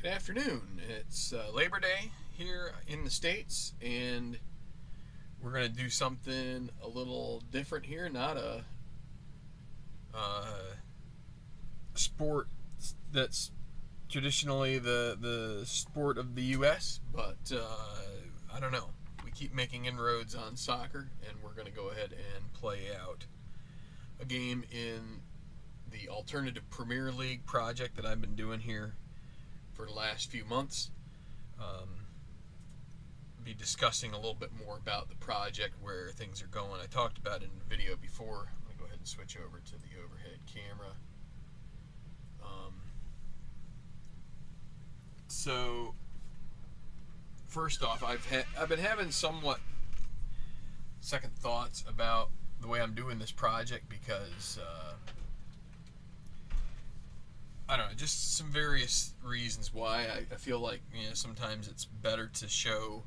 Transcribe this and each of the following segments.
Good afternoon. It's Labor Day here in the States, and we're going to do something a little different here. Not a sport that's traditionally the sport of the U.S., but I don't know. We keep making inroads on soccer, and we're going to go ahead and play out a game in the Alternative Premier League project that I've been doing here for the last few months. Be discussing a little bit more about the project, where things are going. I talked about it in the video before. I'm going to go ahead and switch over to the overhead camera. So first off, I've been having somewhat second thoughts about the way I'm doing this project because I don't know, just some various reasons why I feel like, sometimes it's better to show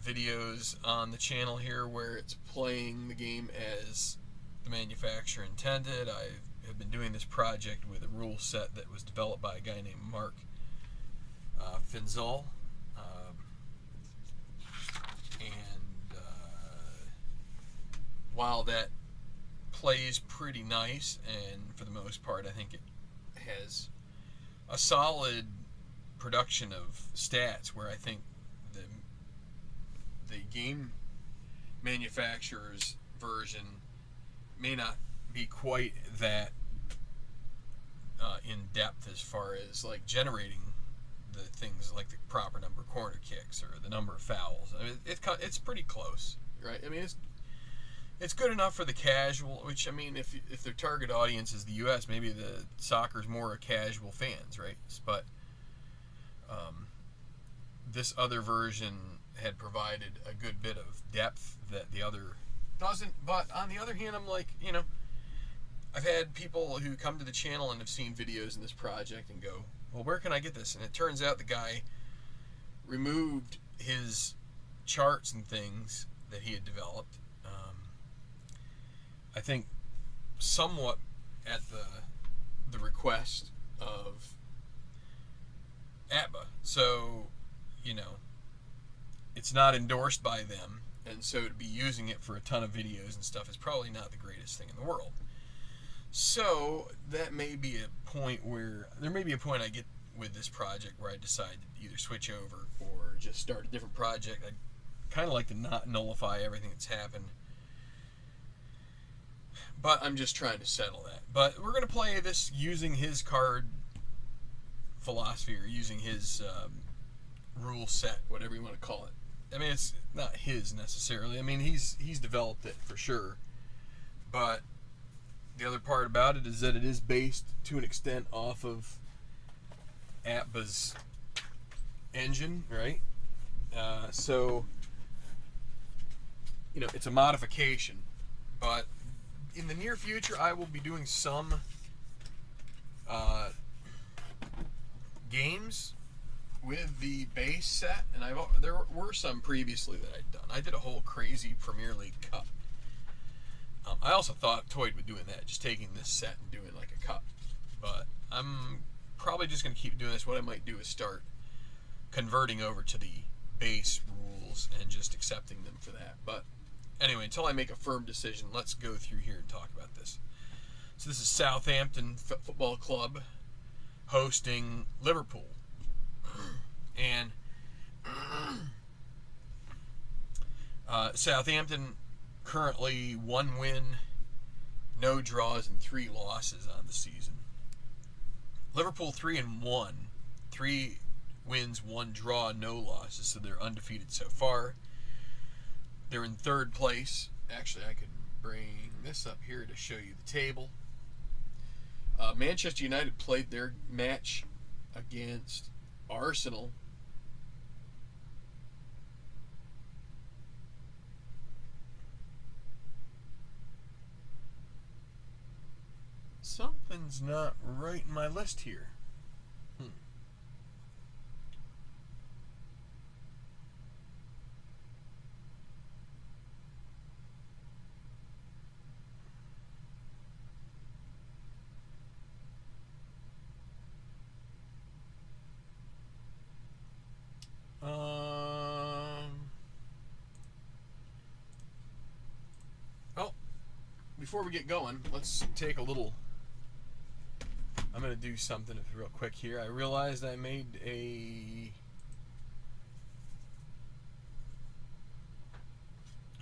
videos on the channel here where it's playing the game as the manufacturer intended. I have been doing this project with a rule set that was developed by a guy named Mark Finzel, and while that plays pretty nice, and for the most part I think it has a solid production of stats, where I think the game manufacturer's version may not be quite that in depth as far as like generating the things like the proper number of corner kicks or the number of fouls. I mean, it's pretty close, right? I mean, it's good enough for the casual, which, I mean, if their target audience is the U.S., maybe the soccer's more casual fans, right? But this other version had provided a good bit of depth that the other doesn't. But on the other hand, I'm like, I've had people who come to the channel and have seen videos in this project and go, well, where can I get this? And it turns out the guy removed his charts and things that he had developed, I think somewhat at the request of APBA. So, it's not endorsed by them, and so to be using it for a ton of videos and stuff is probably not the greatest thing in the world. So that may be a point I get with this project where I decide to either switch over or just start a different project. I'd kind of like to not nullify everything that's happened, but I'm just trying to settle that. But we're going to play this using his card philosophy, or using his rule set, whatever you want to call it. I mean, it's not his necessarily. I mean, he's developed it for sure. But the other part about it is that it is based to an extent off of APBA's engine, right? So, it's a modification. But in the near future, I will be doing some games with the base set, and there were some previously that I'd done. I did a whole crazy Premier League Cup. I also toyed with doing that, just taking this set and doing like a cup. But I'm probably just going to keep doing this. What I might do is start converting over to the base rules and just accepting them for that. But anyway, until I make a firm decision, let's go through here and talk about this. So this is Southampton Football Club hosting Liverpool. And Southampton currently 1 win, no draws, and 3 losses on the season. Liverpool 3-1, 3 wins, 1 draw, no losses, so they're undefeated so far. They're in 3rd place. Actually, I could bring this up here to show you the table. Manchester United played their match against Arsenal. Something's not right in my list here. before we get going, let's take a little... I'm going to do something real quick here. I realized I made a...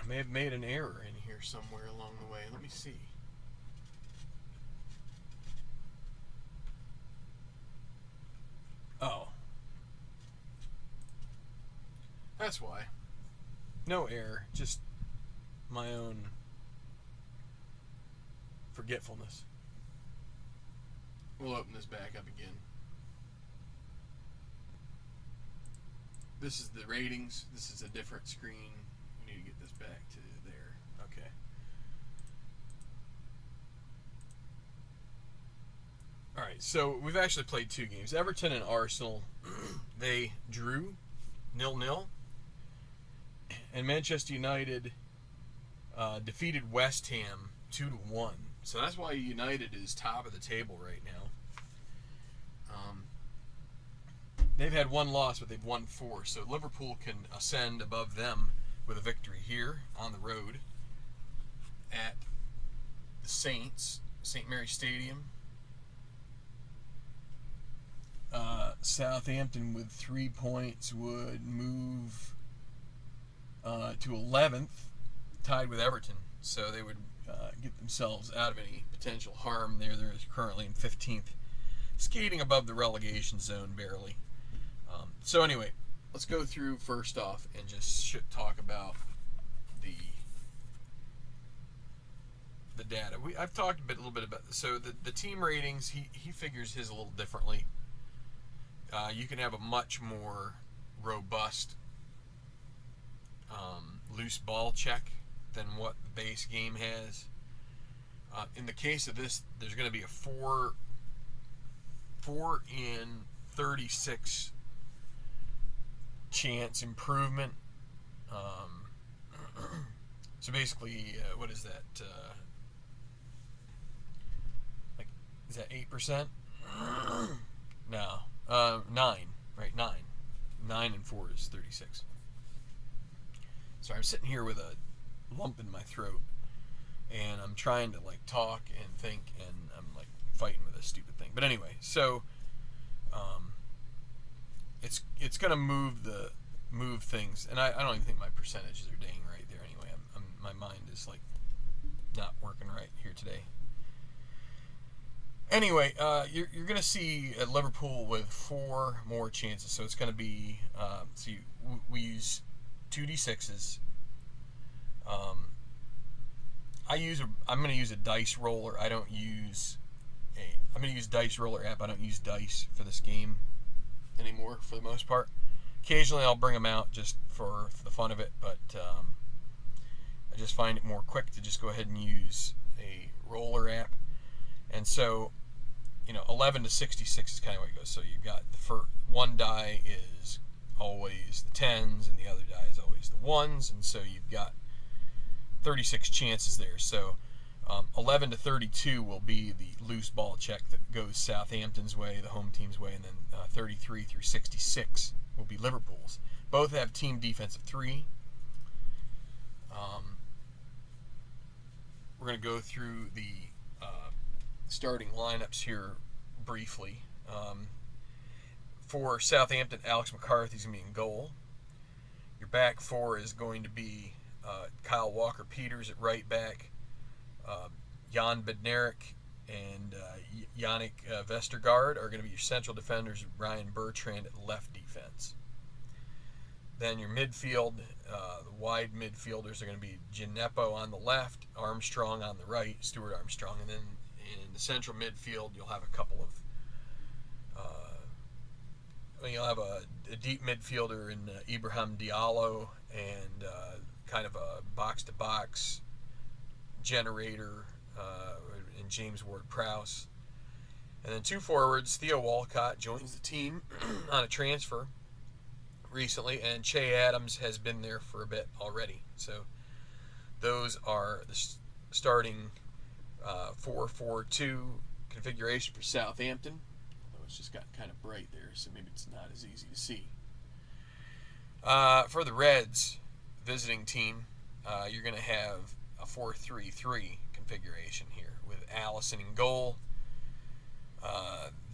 I may have made an error in here somewhere along the way. Let me see. Oh. That's why. No error, just my own forgetfulness. We'll open this back up again. This is the ratings. This is a different screen. We need to get this back to there. Okay. Alright, so we've actually played 2 games. Everton and Arsenal, they drew 0-0. And Manchester United defeated West Ham 2-1. So that's why United is top of the table right now. They've had 1 loss, but they've won 4. So Liverpool can ascend above them with a victory here on the road at the Saints, St. Mary's Stadium. Southampton with 3 points would move to 11th, tied with Everton. So they would get themselves out of any potential harm there. They're currently in 15th, skating above the relegation zone barely. So anyway, let's go through first off and just talk about the data. I've talked a little bit about this. So the team ratings, he figures his a little differently. You can have a much more robust loose ball check than what the base game has. In the case of this, there's going to be a 4 in 36 chance improvement. So basically, what is that? Like, is that 8%? No, 9. Right, 9. 9 and 4 is 36. So I'm sitting here with a lump in my throat, and I'm trying to like talk and think, and I'm like fighting with this stupid thing. But anyway, so it's gonna move things, and I don't even think my percentages are dang right there. Anyway, my mind is like not working right here today. Anyway, you're gonna see Liverpool with 4 more chances, so it's gonna be we use 2d6s. I'm going to use a dice roller. I'm going to use dice roller app. I don't use dice for this game anymore for the most part. Occasionally I'll bring them out just for the fun of it, but I just find it more quick to just go ahead and use a roller app. And so, 11 to 66 is kind of what it goes. So you've got the first one die is always the 10s, and the other die is always the 1s, and so you've got 36 chances there. So 11 to 32 will be the loose ball check that goes Southampton's way, the home team's way, and then 33 through 66 will be Liverpool's. Both have team defense of 3. We're going to go through the starting lineups here briefly. For Southampton, Alex McCarthy's going to be in goal. Your back 4 is going to be Kyle Walker-Peters at right back, Jan Bednarik and Yannick Vestergaard are going to be your central defenders. Ryan Bertrand at left defense. Then your midfield, the wide midfielders are going to be Gineppo on the left, Armstrong on the right, Stuart Armstrong, and then in the central midfield you'll have a couple of you'll have a deep midfielder in Ibrahim Diallo and kind of a box-to-box generator in James Ward-Prowse. And then 2 forwards. Theo Walcott joins the team on a transfer recently, and Che Adams has been there for a bit already. So those are the starting 4-4-2 configuration for Southampton. It's just got kind of bright there, so maybe it's not as easy to see. For the Reds visiting team, you're going to have a 4-3-3 configuration here with Allison in goal.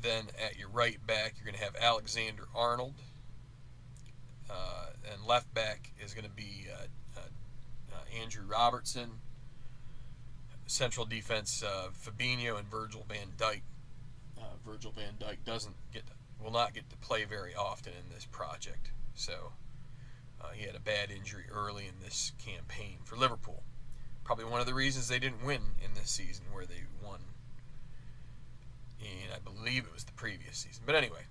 Then at your right back, you're going to have Alexander Arnold. And left back is going to be Andrew Robertson. Central defense, Fabinho and Virgil van Dijk. Virgil van Dijk will not get to play very often in this project. So he had a bad injury early in this campaign for Liverpool. Probably one of the reasons they didn't win in this season, where they won in, I believe it was the previous season. But anyway,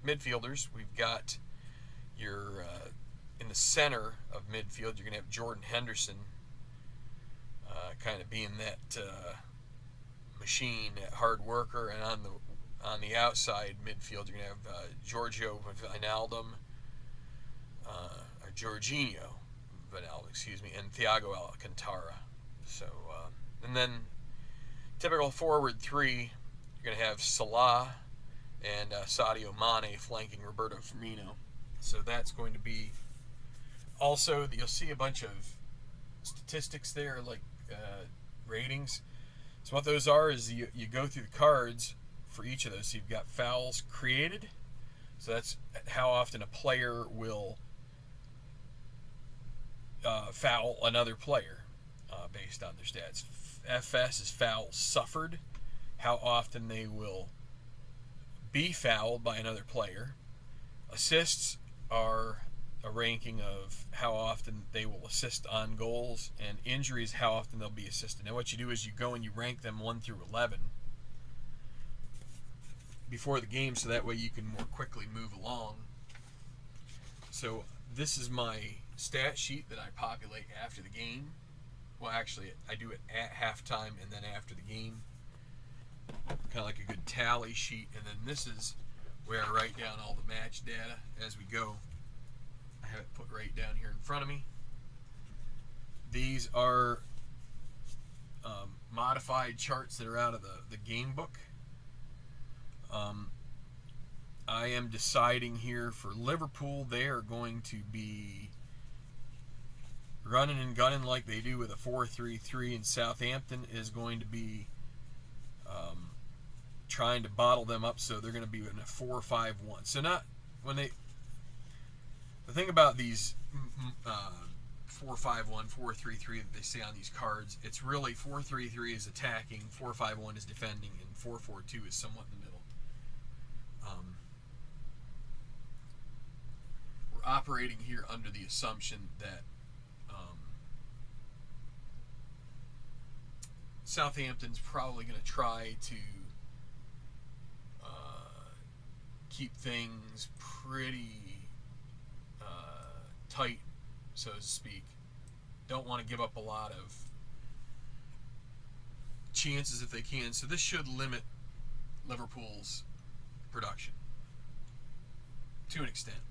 midfielders, we've got your, in the center of midfield, you're going to have Jordan Henderson, kind of being that machine, that hard worker, and on the outside midfield, you're going to have Giorgio Wijnaldum, or Jorginho Wijnaldum, and Thiago Alcantara. So, and then typical forward three, you're going to have Salah and Sadio Mane flanking Roberto Firmino. So that's going to be also, you'll see a bunch of statistics there, like ratings. So what those are is you go through the cards for each of those. So you've got fouls created. So that's how often a player will foul another player based on their stats. FS is fouls suffered, how often they will be fouled by another player. Assists are a ranking of how often they will assist on goals, and injuries, how often they'll be assisted. Now what you do is you go and you rank them 1 through 11 before the game, so that way you can more quickly move along. So this is my stat sheet that I populate after the game. Well, actually, I do it at halftime and then after the game. Kind of like a good tally sheet. And then this is where I write down all the match data as we go. I have it put right down here in front of me. These are modified charts that are out of the game book. I am deciding here for Liverpool, they are going to be running and gunning like they do with a 4-3-3, and Southampton is going to be trying to bottle them up, so they're going to be in a 4-5-1. So not when they. The thing about these 4-5-1, 4-3-3 that they say on these cards, it's really 4-3-3 is attacking, 4-5-1 is defending, and 4-4-2 is somewhat in the middle. We're operating here under the assumption that Southampton's probably going to try to keep things pretty tight, so to speak. Don't want to give up a lot of chances if they can. So this should limit Liverpool's production to an extent.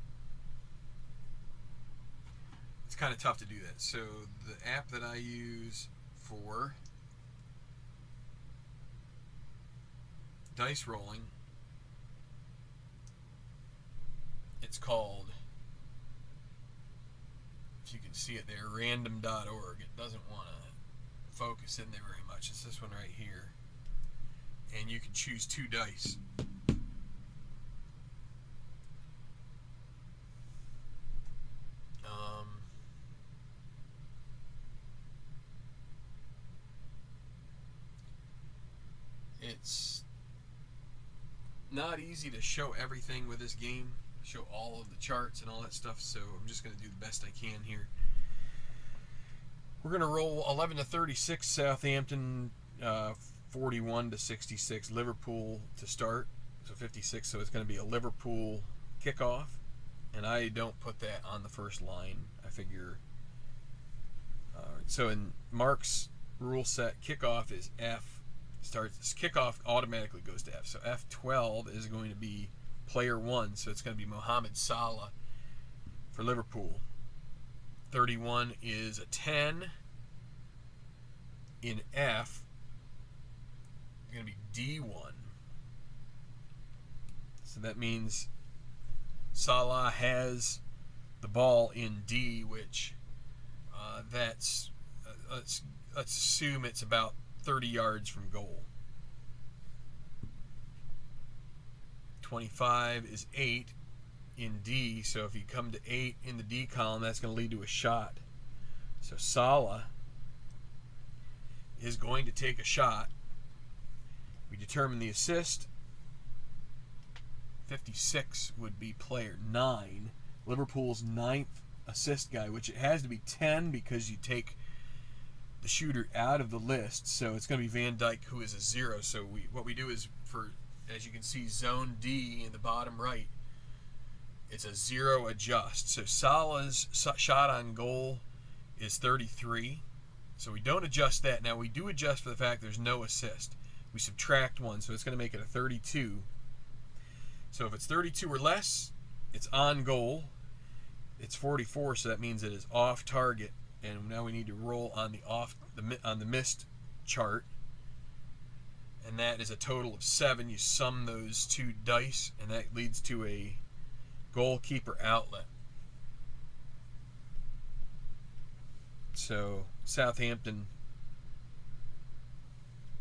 It's kind of tough to do that. So the app that I use for dice rolling, it's called, if you can see it there, random.org. It doesn't want to focus in there very much. It's this one right here. And you can choose 2 dice. It's not easy to show everything with this game, show all of the charts and all that stuff, so I'm just going to do the best I can here. We're going to roll 11-36 Southampton, 41-66 Liverpool to start, so 56, so it's going to be a Liverpool kickoff, and I don't put that on the first line. I figure, so in Mark's rule set, kickoff is F. Kickoff automatically goes to F. So F12 is going to be player 1. So it's going to be Mohamed Salah for Liverpool. 31 is a 10. In F, it's going to be D1. So that means Salah has the ball in D, which that's let's assume it's about 30 yards from goal. 25 is 8 in D, so if you come to 8 in the D column, that's going to lead to a shot. So Salah is going to take a shot. We determine the assist. 56 would be player 9. Liverpool's 9th assist guy, which it has to be 10 because you take the shooter out of the list. So it's going to be Van Dijk, who is a 0. So what we do is, for, as you can see, zone D in the bottom right, it's a 0 adjust. So Salah's shot on goal is 33. So we don't adjust that. Now we do adjust for the fact there's no assist. We subtract 1, so it's going to make it a 32. So if it's 32 or less, it's on goal. It's 44, so that means it is off target. And now we need to roll on the missed chart, and that is a total of 7. You sum those two dice, and that leads to a goalkeeper outlet. So Southampton,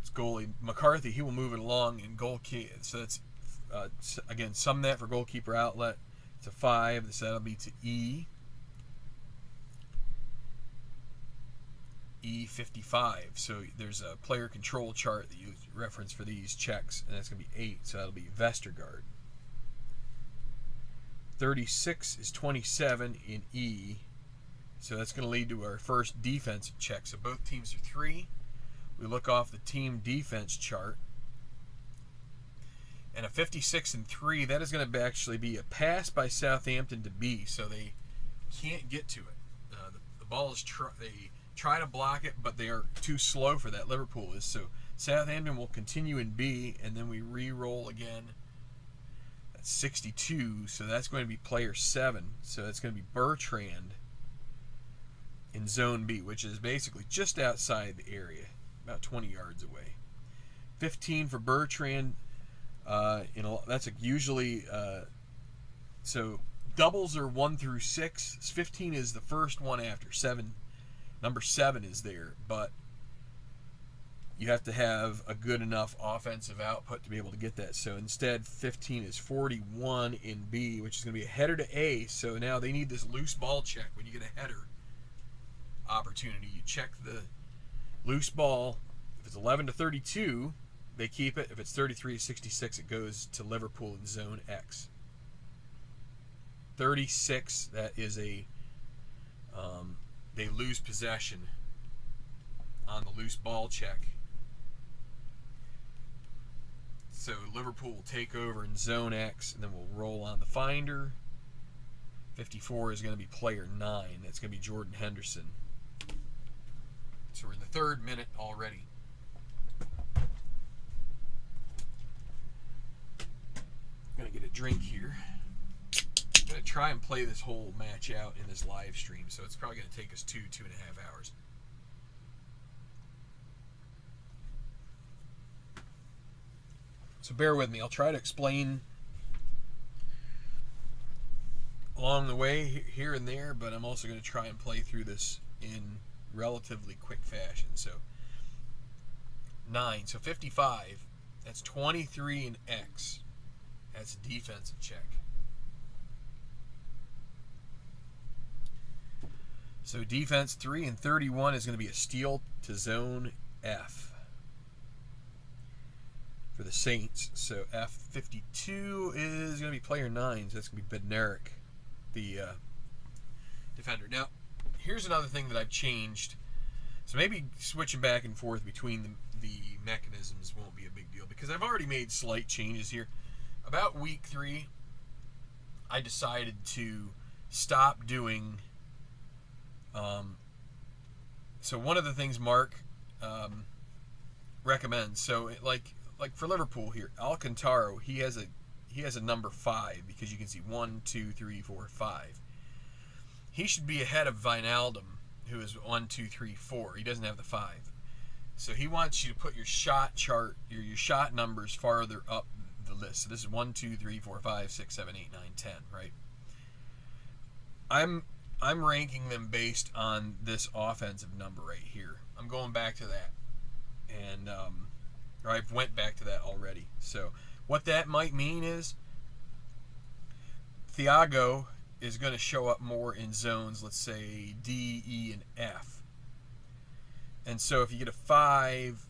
it's goalie McCarthy. He will move it along in goalkeeper. So that's again, sum that for goalkeeper outlet. It's a 5. So that'll be to E55. So there's a player control chart that you reference for these checks, and that's going to be 8. So that'll be Vestergaard. 36 is 27 in E. So that's going to lead to our first defensive check. So both teams are 3. We look off the team defense chart. And a 56 and 3, that is going to actually be a pass by Southampton to B. So they can't get to it. The ball is they try to block it, but they are too slow for that. Liverpool is. So Southampton will continue in B, and then we re-roll again. That's 62, so that's going to be player 7. So that's going to be Bertrand in zone B, which is basically just outside the area, about 20 yards away. 15 for Bertrand. That's usually so doubles are 1 through 6. 15 is the first one after 7. Number 7 is there, but you have to have a good enough offensive output to be able to get that. So instead, 15 is 41 in B, which is going to be a header to A. So now they need this loose ball check. When you get a header opportunity, you check the loose ball. If it's 11 to 32, they keep it. If it's 33 to 66, it goes to Liverpool in zone X. 36, that is a they lose possession on the loose ball check. So Liverpool will take over in zone X, and then we'll roll on the finder. 54 is going to be player 9. That's going to be Jordan Henderson. So we're in the 3rd minute already. I'm going to get a drink here. I'm going to try and play this whole match out in this live stream, so it's probably going to take us 2.5 hours. So bear with me. I'll try to explain along the way here and there, but I'm also going to try and play through this in relatively quick fashion. So 9. So 55. That's 23 in X. That's a defensive check. So defense 3 and 31 is going to be a steal to zone F for the Saints. So F52 is going to be player 9. So that's going to be Bednarik, the defender. Now, here's another thing that I've changed. So maybe switching back and forth between the mechanisms won't be a big deal, because I've already made slight changes here. About week 3, I decided to stop doing... so one of the things Mark recommends, so like for Liverpool here, Alcantara, he has a number 5, because you can see 1, 2, 3, 4, 5. He should be ahead of Wijnaldum, who is 1, 2, 3, 4. He doesn't have the 5. So he wants you to put your shot chart, your shot numbers farther up the list. So this is 1, 2, 3, 4, 5, 6, 7, 8, 9, 10, right? I'm ranking them based on this offensive number right here. I'm going back to that, and or I've went back to that already. So what that might mean is Thiago is going to show up more in zones, let's say D, E, and F. And so if you get a 5,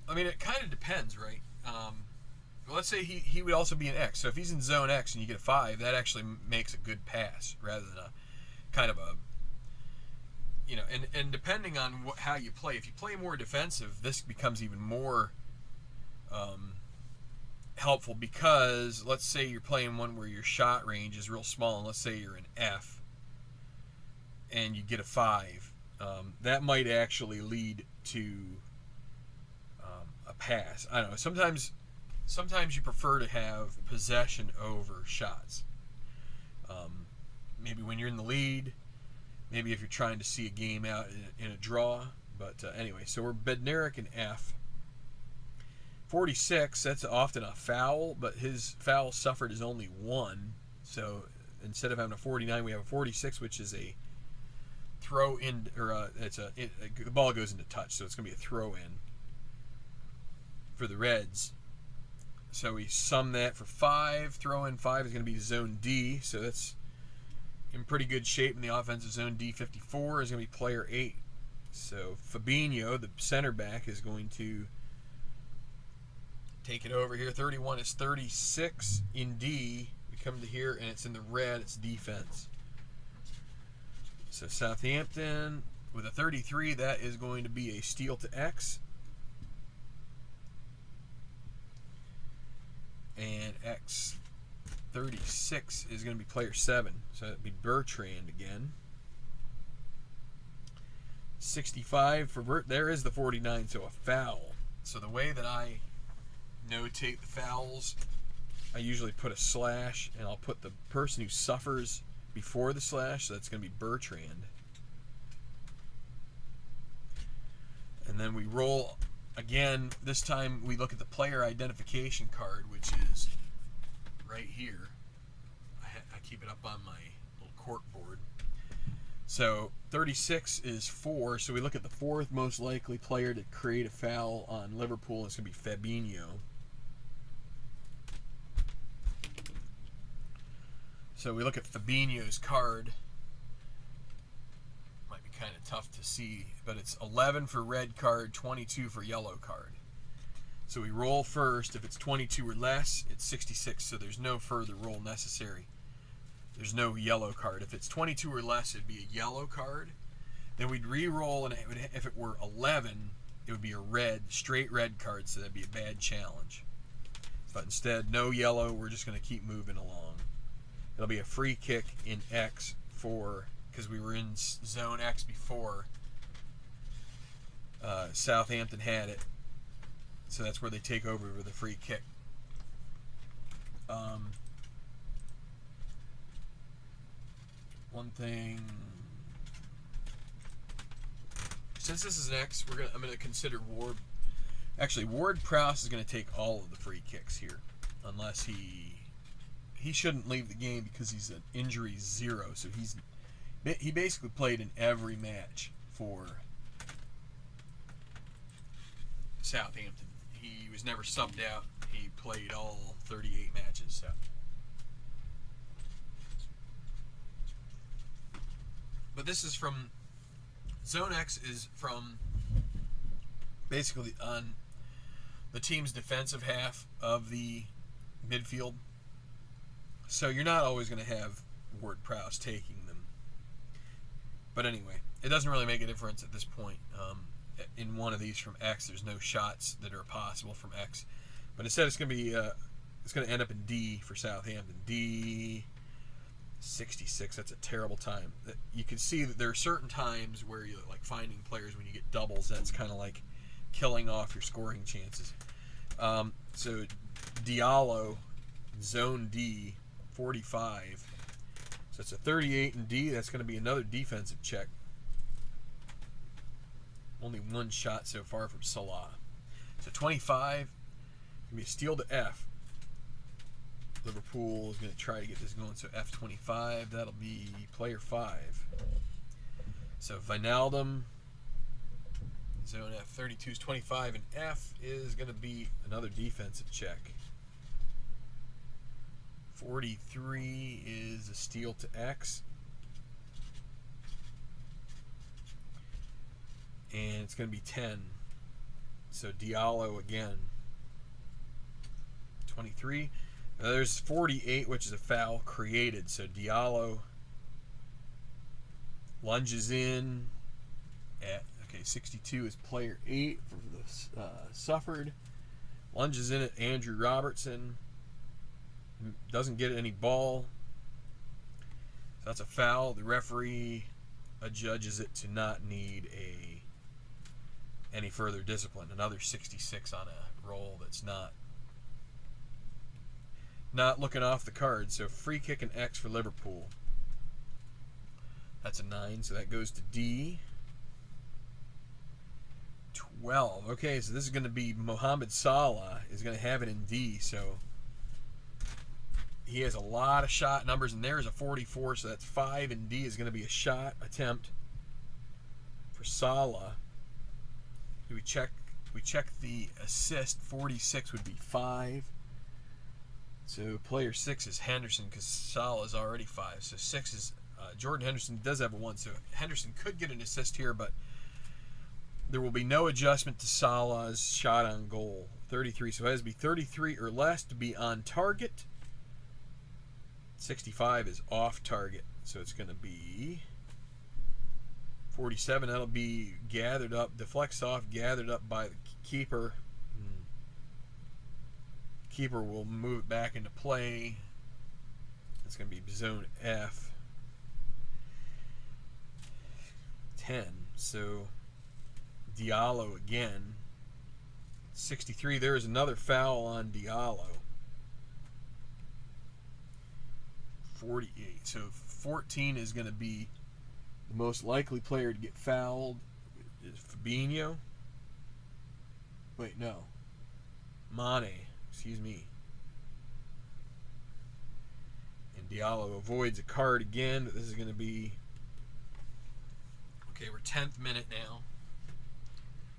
I mean, it kind of depends, right? Well, let's say he would also be an X. So if he's in zone X and you get a 5, that actually makes a good pass rather than a kind of a, and depending on how you play. If you play more defensive, this becomes even more helpful, because let's say you're playing one where your shot range is real small, and let's say you're an F and you get a 5. That might actually lead to a pass. I don't know. Sometimes you prefer to have possession over shots. Maybe when you're in the lead, maybe if you're trying to see a game out in a draw. But anyway, so we're Bednarik and F. 46, that's often a foul, but his foul suffered is only 1. So instead of having a 49, we have a 46, which is a throw in, or the ball goes into touch, so it's going to be a throw in for the Reds. So we sum that for 5. Throw in 5 is going to be zone D, so that's in pretty good shape in the offensive zone. D 54 is going to be player 8. So Fabinho, the center back, is going to take it over here. 31 is 36 in D. We come to here and it's in the red. It's defense. So Southampton with a 33, that is going to be a steal to X. And X 36 is going to be player 7. So that'd be Bertrand again. 65 for Bert. There is the 49, so a foul. So the way that I notate the fouls, I usually put a slash, and I'll put the person who suffers before the slash, so that's going to be Bertrand. And then we roll again. This time we look at the player identification card, which is right here. I keep it up on my little cork board. So 36 is 4, so we look at the 4th most likely player to create a foul on Liverpool. It's going to be Fabinho. So we look at Fabinho's card. Might be kind of tough to see, but it's 11 for red card, 22 for yellow card. So we roll first. If it's 22 or less, it's 66, so there's no further roll necessary. There's no yellow card. If it's 22 or less, it'd be a yellow card. Then we'd re-roll, and if it were 11, it would be a red, straight red card, so that'd be a bad challenge. But instead, no yellow. We're just going to keep moving along. It'll be a free kick in X because we were in zone X before. Southampton had it, so that's where they take over with a free kick. One thing, since this is an X, I'm gonna consider Ward. Actually, Ward-Prowse is gonna take all of the free kicks here, unless he shouldn't leave the game because he's an injury 0. So he basically played in every match for Southampton. He was never subbed out. He played all 38 matches. So. But this is from Zone X is from basically on the team's defensive half of the midfield. So you're not always going to have Ward-Prowse taking them. But anyway, it doesn't really make a difference at this point. In one of these from X, there's no shots that are possible from X. But instead, it's going to be it's going to end up in D for Southampton. D 66. That's a terrible time. You can see that there are certain times where you're like finding players when you get doubles. That's kind of like killing off your scoring chances. So Diallo, zone D, 45. So it's a 38 in D. That's going to be another defensive check. Only one shot so far from Salah. So 25 can be a steal to F. Liverpool is going to try to get this going. So F25, that'll be player 5. So Wijnaldum, zone F. 32 is 25, and F is going to be another defensive check. 43 is a steal to X. And it's going to be 10. So Diallo again. 23. Now there's 48, which is a foul created. So Diallo lunges in at, okay, 62 is player 8 for the suffered. Lunges in at Andrew Robertson. Doesn't get any ball. So that's a foul. The referee adjudges it to not need any further discipline. Another 66 on a roll that's not looking off the card. So free kick and X for Liverpool. That's a 9, so that goes to D. 12. Okay, so this is going to be Mohamed Salah is going to have it in D. So he has a lot of shot numbers, and there's a 44, so that's 5, and D is going to be a shot attempt for Salah. We check the assist. 46 would be 5. So player 6 is Henderson because Salah is already 5. So 6 is Jordan Henderson does have a 1. So Henderson could get an assist here, but there will be no adjustment to Salah's shot on goal. 33. So it has to be 33 or less to be on target. 65 is off target. So it's going to be 47. That'll be gathered up, deflects off, gathered up by the keeper. Keeper will move it back into play. It's going to be zone F. 10. So Diallo again. 63. There is another foul on Diallo. 48. So 14 is going to be the most likely player to get fouled. Is Fabinho. Wait, no. Mane. Excuse me. And Diallo avoids a card again. This is going to be... Okay, we're 10th minute now.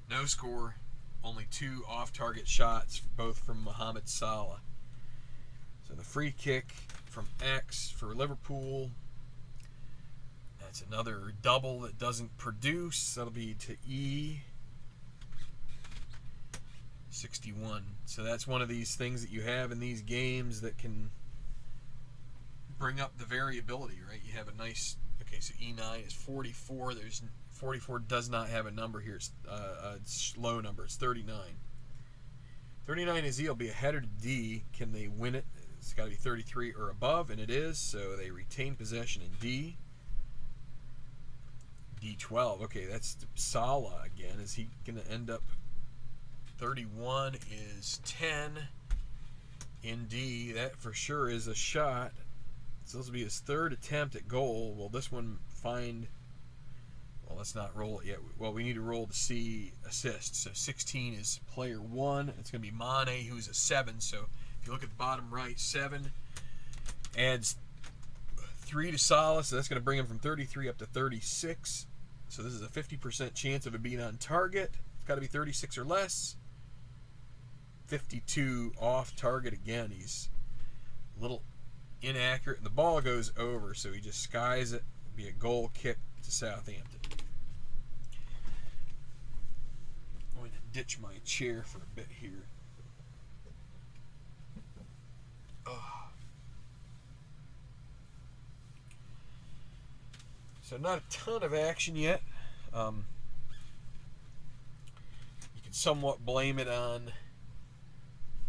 No score. Only 2 off-target shots, both from Mohamed Salah. So the free kick from X for Liverpool. That's another double that doesn't produce. That'll be to E. 61. So that's one of these things that you have in these games that can bring up the variability, right? You have a nice... Okay, so E9 is 44. 44 does not have a number here. It's a low number. It's 39. 39 is E. It'll be a header to D. Can they win it? It's got to be 33 or above, and it is. So they retain possession in D. D12. Okay, that's Salah again. Is he going to end up... 31 is 10 in D. That for sure is a shot. So this will be his 3rd attempt at goal. Will this one find... Well, let's not roll it yet. Well, we need to roll to see assists. So 16 is player 1. It's going to be Mane, who's a 7. So if you look at the bottom right, 7 adds 3 to Salah. So that's going to bring him from 33 up to 36. So this is a 50% chance of it being on target. It's got to be 36 or less. 52 off target again. He's a little inaccurate, and the ball goes over, so he just skies it. It'll be a goal kick to Southampton. I'm going to ditch my chair for a bit here. So not a ton of action yet. You can somewhat blame it on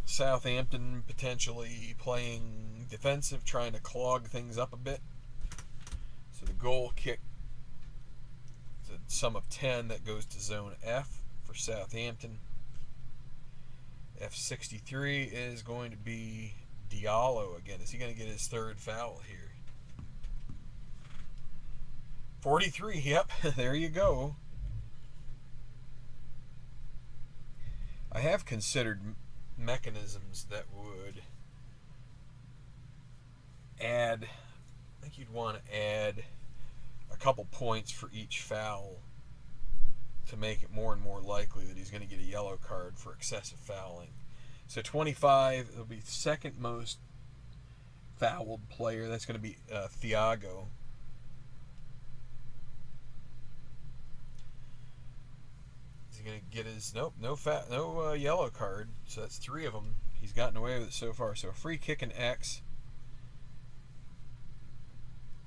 Southampton potentially playing defensive, trying to clog things up a bit. So the goal kick, the sum of 10, that goes to zone F for Southampton. F63 is going to be Diallo again. Is he going to get his 3rd foul here? 43, yep, there you go. I have considered mechanisms that would add, I think you'd want to add a couple points for each foul to make it more and more likely that he's going to get a yellow card for excessive fouling. So 25, it'll be second most fouled player. That's going to be Thiago. Is he going to get his no yellow card? So that's 3 of them. He's gotten away with it so far. So a free kick and X.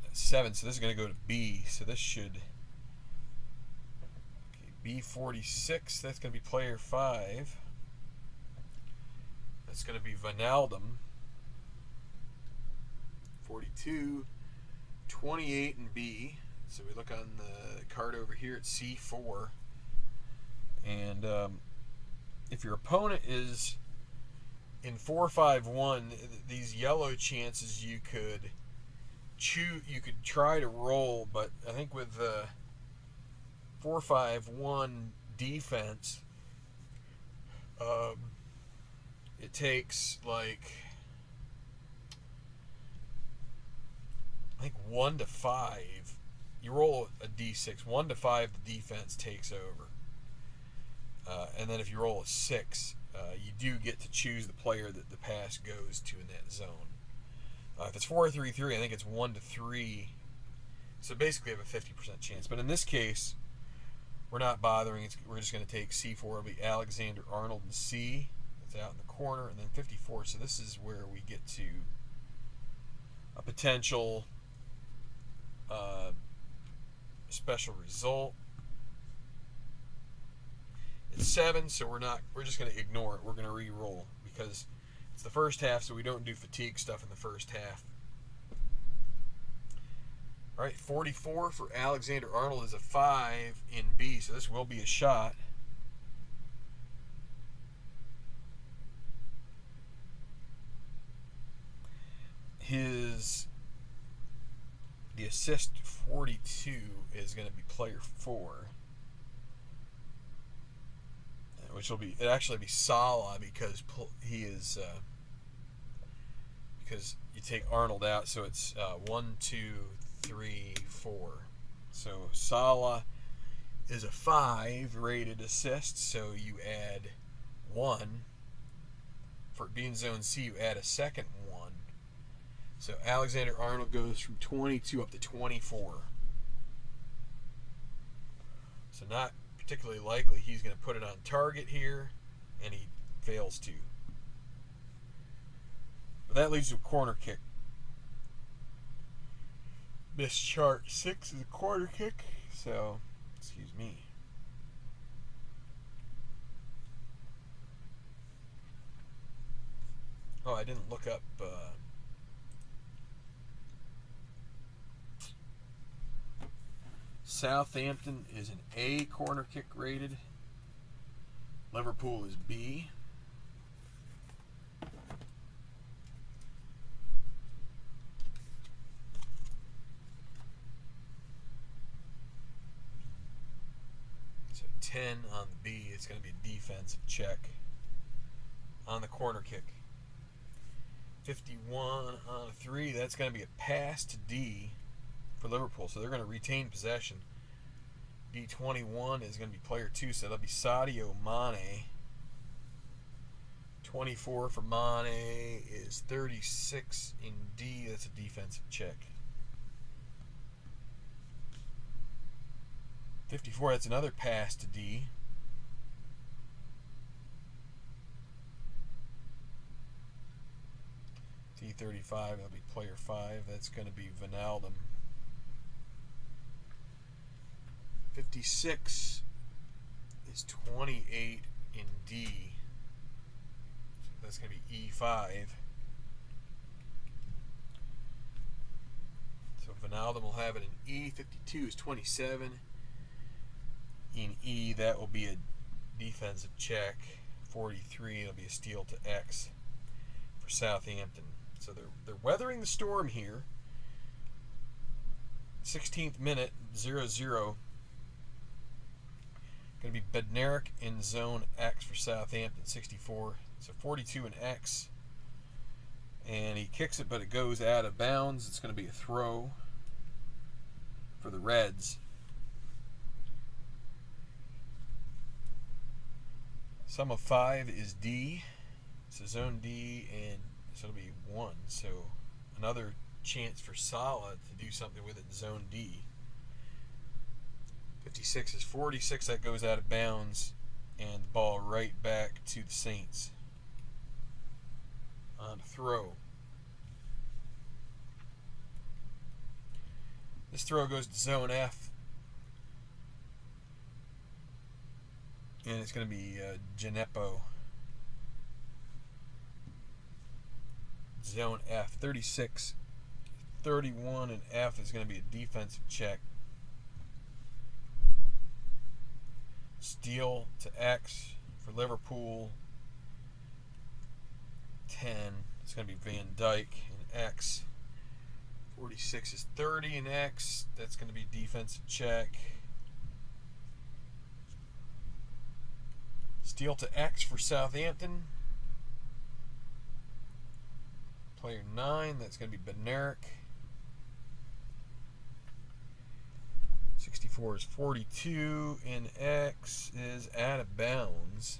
That's 7. So this is going to go to B. So this should B46. That's going to be player 5. That's going to be Wijnaldum. 42, 28 and B. So we look on the card over here at C4. And if your opponent is in 4-5-1, these yellow chances you could try to roll, but I think with the 4-5-1 defense, it takes like, I think 1 to 5. You roll a D6. 1 to 5, the defense takes over. And then if you roll a 6, you do get to choose the player that the pass goes to in that zone. If it's 4-3-3, I think it's 1 to 3. So basically, you have a 50% chance. But in this case, we're not bothering. We're just going to take C4. It'll be Alexander-Arnold and C. It's out in the corner. And then 54. So this is where we get to a potential special result. It's 7, so we're just going to ignore it. We're going to re-roll because it's the first half, so we don't do fatigue stuff in the first half. All right, 44 for Alexander-Arnold is a 5 in B, so this will be a shot. The assist 42 is going to be player 4. Which will actually be Salah because he is because you take Arnold out, so it's 1, 2, 3, 4. So Salah is a 5 rated assist, so you add 1. For being zone C, you add a second 1. So Alexander-Arnold goes from 22 up to 24. So not particularly likely he's going to put it on target here, and he fails to. But that leads to a corner kick. This chart 6 is a corner kick, so excuse me. Oh, I didn't look up Southampton is an A corner kick rated. Liverpool is B. So 10 on the B. It's going to be a defensive check on the corner kick. 51 on a 3. That's going to be a pass to D for Liverpool, so they're going to retain possession. D21 is going to be player 2, so that'll be Sadio Mane. 24 for Mane is 36 in D. That's a defensive check. 54, that's another pass to D. D35, that'll be player 5. That's going to be Wijnaldum. 56 is 28 in D. So that's going to be E5. So Wijnaldum will have it in E. 52 is 27 in E. That will be a defensive check. 43, it'll be a steal to X for Southampton. So they're weathering the storm here. 16th minute, 0-0. Going to be Bednarik in zone X for Southampton, 64. So 42 in X. And he kicks it, but it goes out of bounds. It's going to be a throw for the Reds. Sum of 5 is D. So zone D, and so it'll be 1. So another chance for Salah to do something with it in zone D. 56 is 46. That goes out of bounds, and the ball right back to the Saints on a throw. This throw goes to zone F, and it's going to be Gineppo. Zone F. 36, 31, and F is going to be a defensive check. Steal to X for Liverpool. 10. It's going to be Van Dyke and X. 46 is 30 and X. That's going to be defensive check. Steal to X for Southampton. Player 9. That's going to be Benerick. 64 is 42, and X is out of bounds.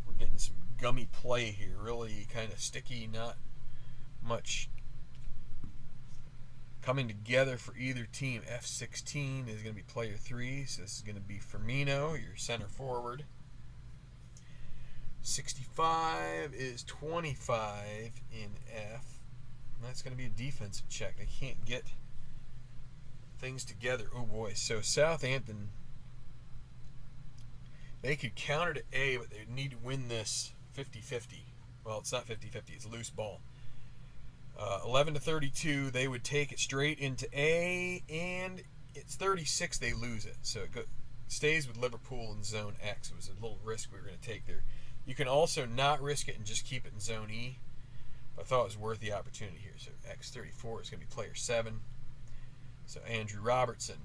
We're getting some gummy play here, really kind of sticky, not much coming together for either team. F16 is going to be player 3, so this is going to be Firmino, your center forward. 65 is 25 in F, and that's going to be a defensive check. They can't get things together. Oh boy. So Southampton, they could counter to A, but they need to win this 50-50. Well, it's not 50-50, it's a loose ball. 11 to 32, they would take it straight into A, and it's 36, they lose it. So it stays with Liverpool in zone X. It was a little risk we were going to take there. You can also not risk it and just keep it in zone E. But I thought it was worth the opportunity here. So X34 is going to be player 7. So Andrew Robertson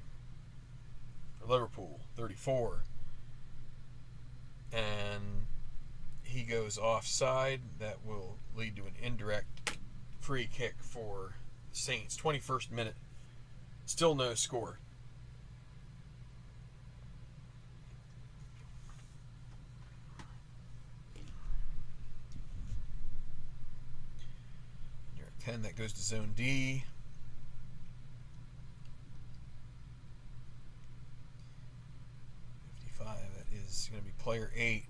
for Liverpool, 34. And he goes offside. That will lead to an indirect free kick for the Saints. 21st minute. Still no score. You're at 10. That goes to zone D. 55. That is going to be player 8.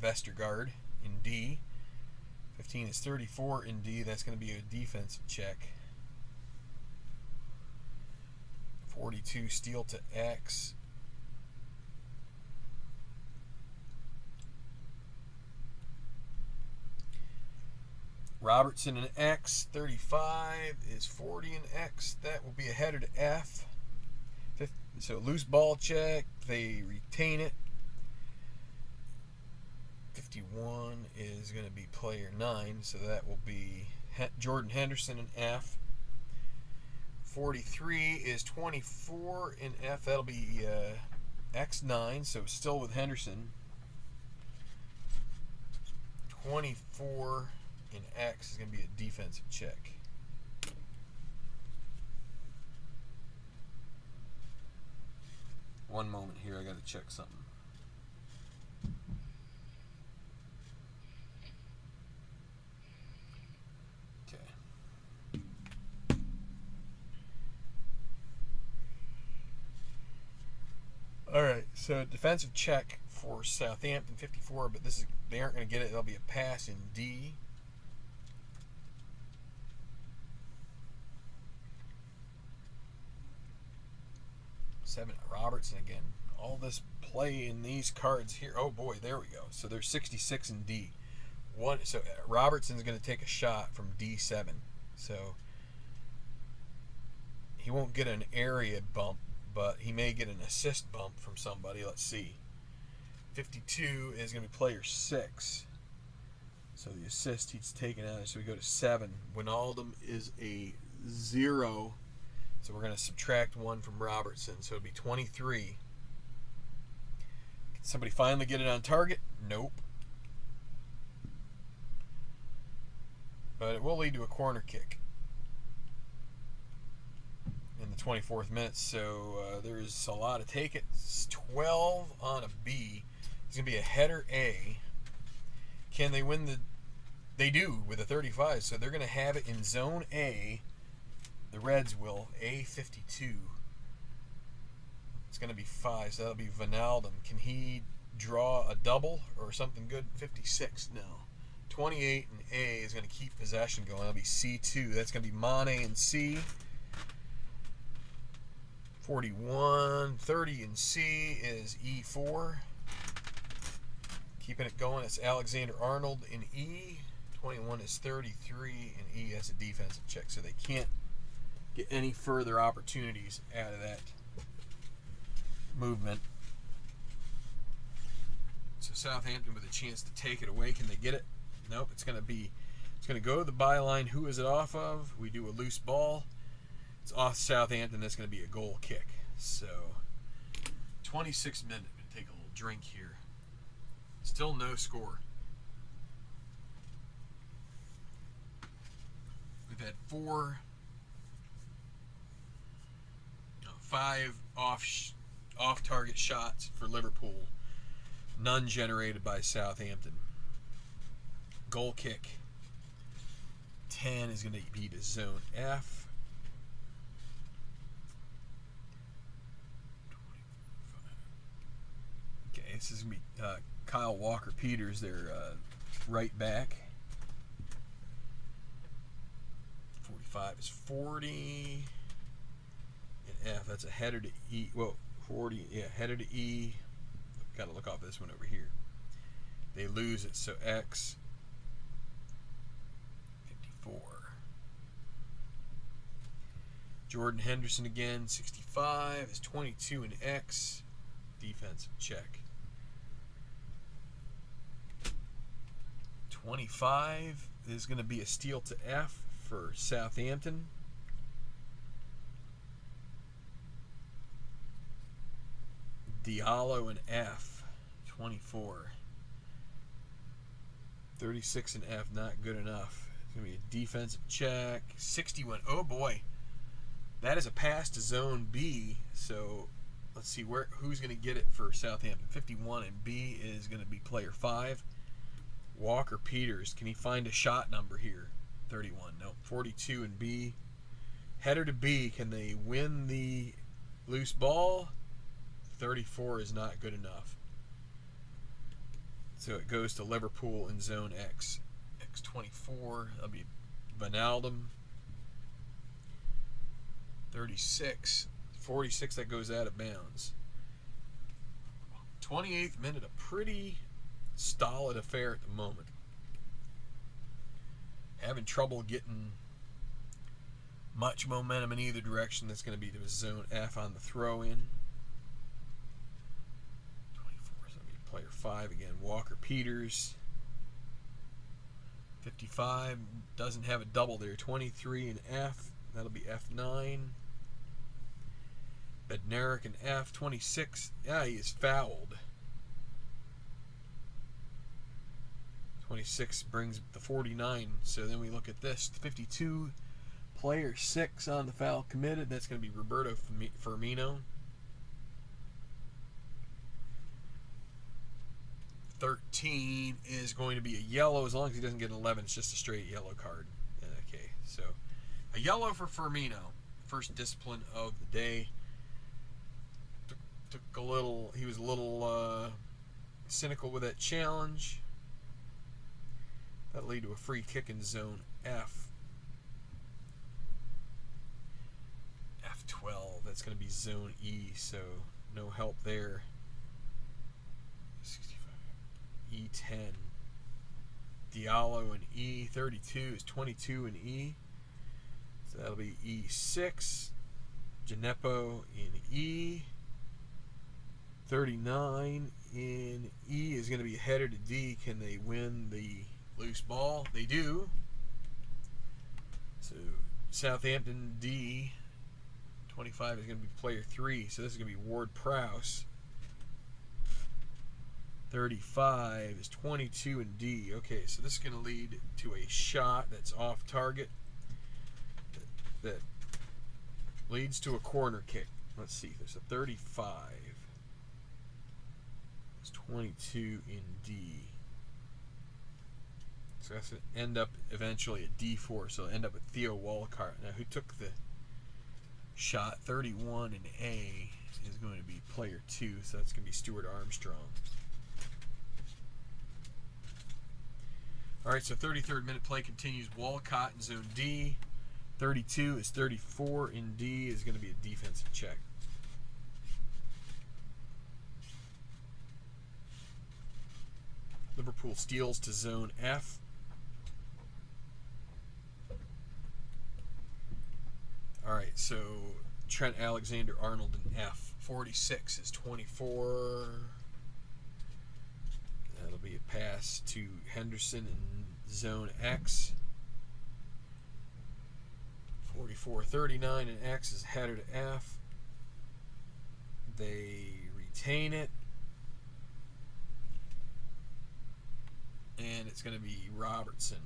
Vestergaard in D. 15 is 34 in D. That's going to be a defensive check. 42, steal to X. Robertson and X. 35 is 40 and X. That will be a header to F. So loose ball check. They retain it. 51 is going to be player 9, so that will be Jordan Henderson in F. 43 is 24 in F. That'll be X9, so still with Henderson. 24 in X is going to be a defensive check. One moment here, I got to check something. All right, so defensive check for Southampton, 54, but they aren't going to get it. There'll be a pass in D. Seven, Robertson again. All this play in these cards here. Oh boy, there we go. So there's 66 in D. So Robertson's going to take a shot from D7. So he won't get an area bump, but he may get an assist bump from somebody. Let's see. 52 is going to be player 6. So the assist he's taken out. So we go to 7. Wijnaldum is a 0. So we're going to subtract 1 from Robertson. So it'll be 23. Can somebody finally get it on target? Nope. but it will lead to a corner kick in the 24th minute. So there's a lot to take it. It's 12 on a B. It's going to be a header A. Can they win the... They do with a 35, so they're going to have it in zone A. The Reds will. A52. It's going to be 5, so that'll be Wijnaldum. Can he draw a double or something good? 56? No. 28 and A is going to keep possession going. That'll be C2. That's going to be Mane and C. 41. 30 and C is E4. Keeping it going, it's Alexander-Arnold in E. 21 is 33, and E has a defensive check, so they can't get any further opportunities out of that movement. So Southampton with a chance to take it away. Can they get it? Nope. It's going to go to the byline. Who is it off of? We do a loose ball. It's off Southampton. That's going to be a goal kick. So 26 minutes. I'm going to take a little drink here. Still no score. We've had 5 off-target shots for Liverpool. None generated by Southampton. Goal kick. 10 is going to be to zone F. 25. Okay, this is going to be Kyle Walker-Peters, their right back. 45 is 40. And F, that's a header to E. Well, 40, yeah, header to E. Got to look off this one over here. They lose it, so X. 54. Jordan Henderson again, 65 is 22 in X. Defensive check. 25 is going to be a steal to F for Southampton. Diallo and F. 24. 36 and F, not good enough. It's going to be a defensive check. 61. Oh boy. That is a pass to zone B. So let's see who's going to get it for Southampton. 51 and B is going to be player 5. Walker-Peters. Can he find a shot number here? 31. No. 42 and B. Header to B. Can they win the loose ball? 34 is not good enough. So it goes to Liverpool in zone X. X24. That'll be Wijnaldum. 36. 46, that goes out of bounds. 28th minute, a pretty stolid affair at the moment. Having trouble getting much momentum in either direction. That's going to be to zone F on the throw-in. 24 is going to be player 5 again. Walker-Peters. 55 doesn't have a double there. 23 and F. That'll be F9. Bednarik and F. 26. Yeah, he is fouled. 26 brings the 49. So then we look at this. 52. Player 6 on the foul committed. That's going to be Roberto Firmino. 13 is going to be a yellow. As long as he doesn't get an 11, it's just a straight yellow card. Okay, so a yellow for Firmino. First discipline of the day. He was a little cynical with that challenge. That'll lead to a free kick in zone F. F12, that's going to be zone E, so no help there. 65. E10. Diallo and E. 32 is 22 in E. So that'll be E6. Gineppo in E. 39 in E is going to be header to D. Can they win the loose ball? They do. So Southampton D. 25 is going to be player 3. So this is going to be Ward-Prowse. 35 is 22 in D. Okay, so this is going to lead to a shot that's off target that leads to a corner kick. Let's see, there's a 35. It's 22 in D. So that's going to end up eventually at D4, so it'll end up with Theo Walcott. Now, who took the shot? 31 in A is going to be player 2, so that's going to be Stuart Armstrong. All right, so 33rd minute play continues. Walcott in zone D. 32 is 34 in D is going to be a defensive check. Liverpool steals to zone F. All right, so Trent Alexander-Arnold in F. 46 is 24. That'll be a pass to Henderson in zone X. 44-39 in X is header to F. They retain it. And it's going to be Robertson.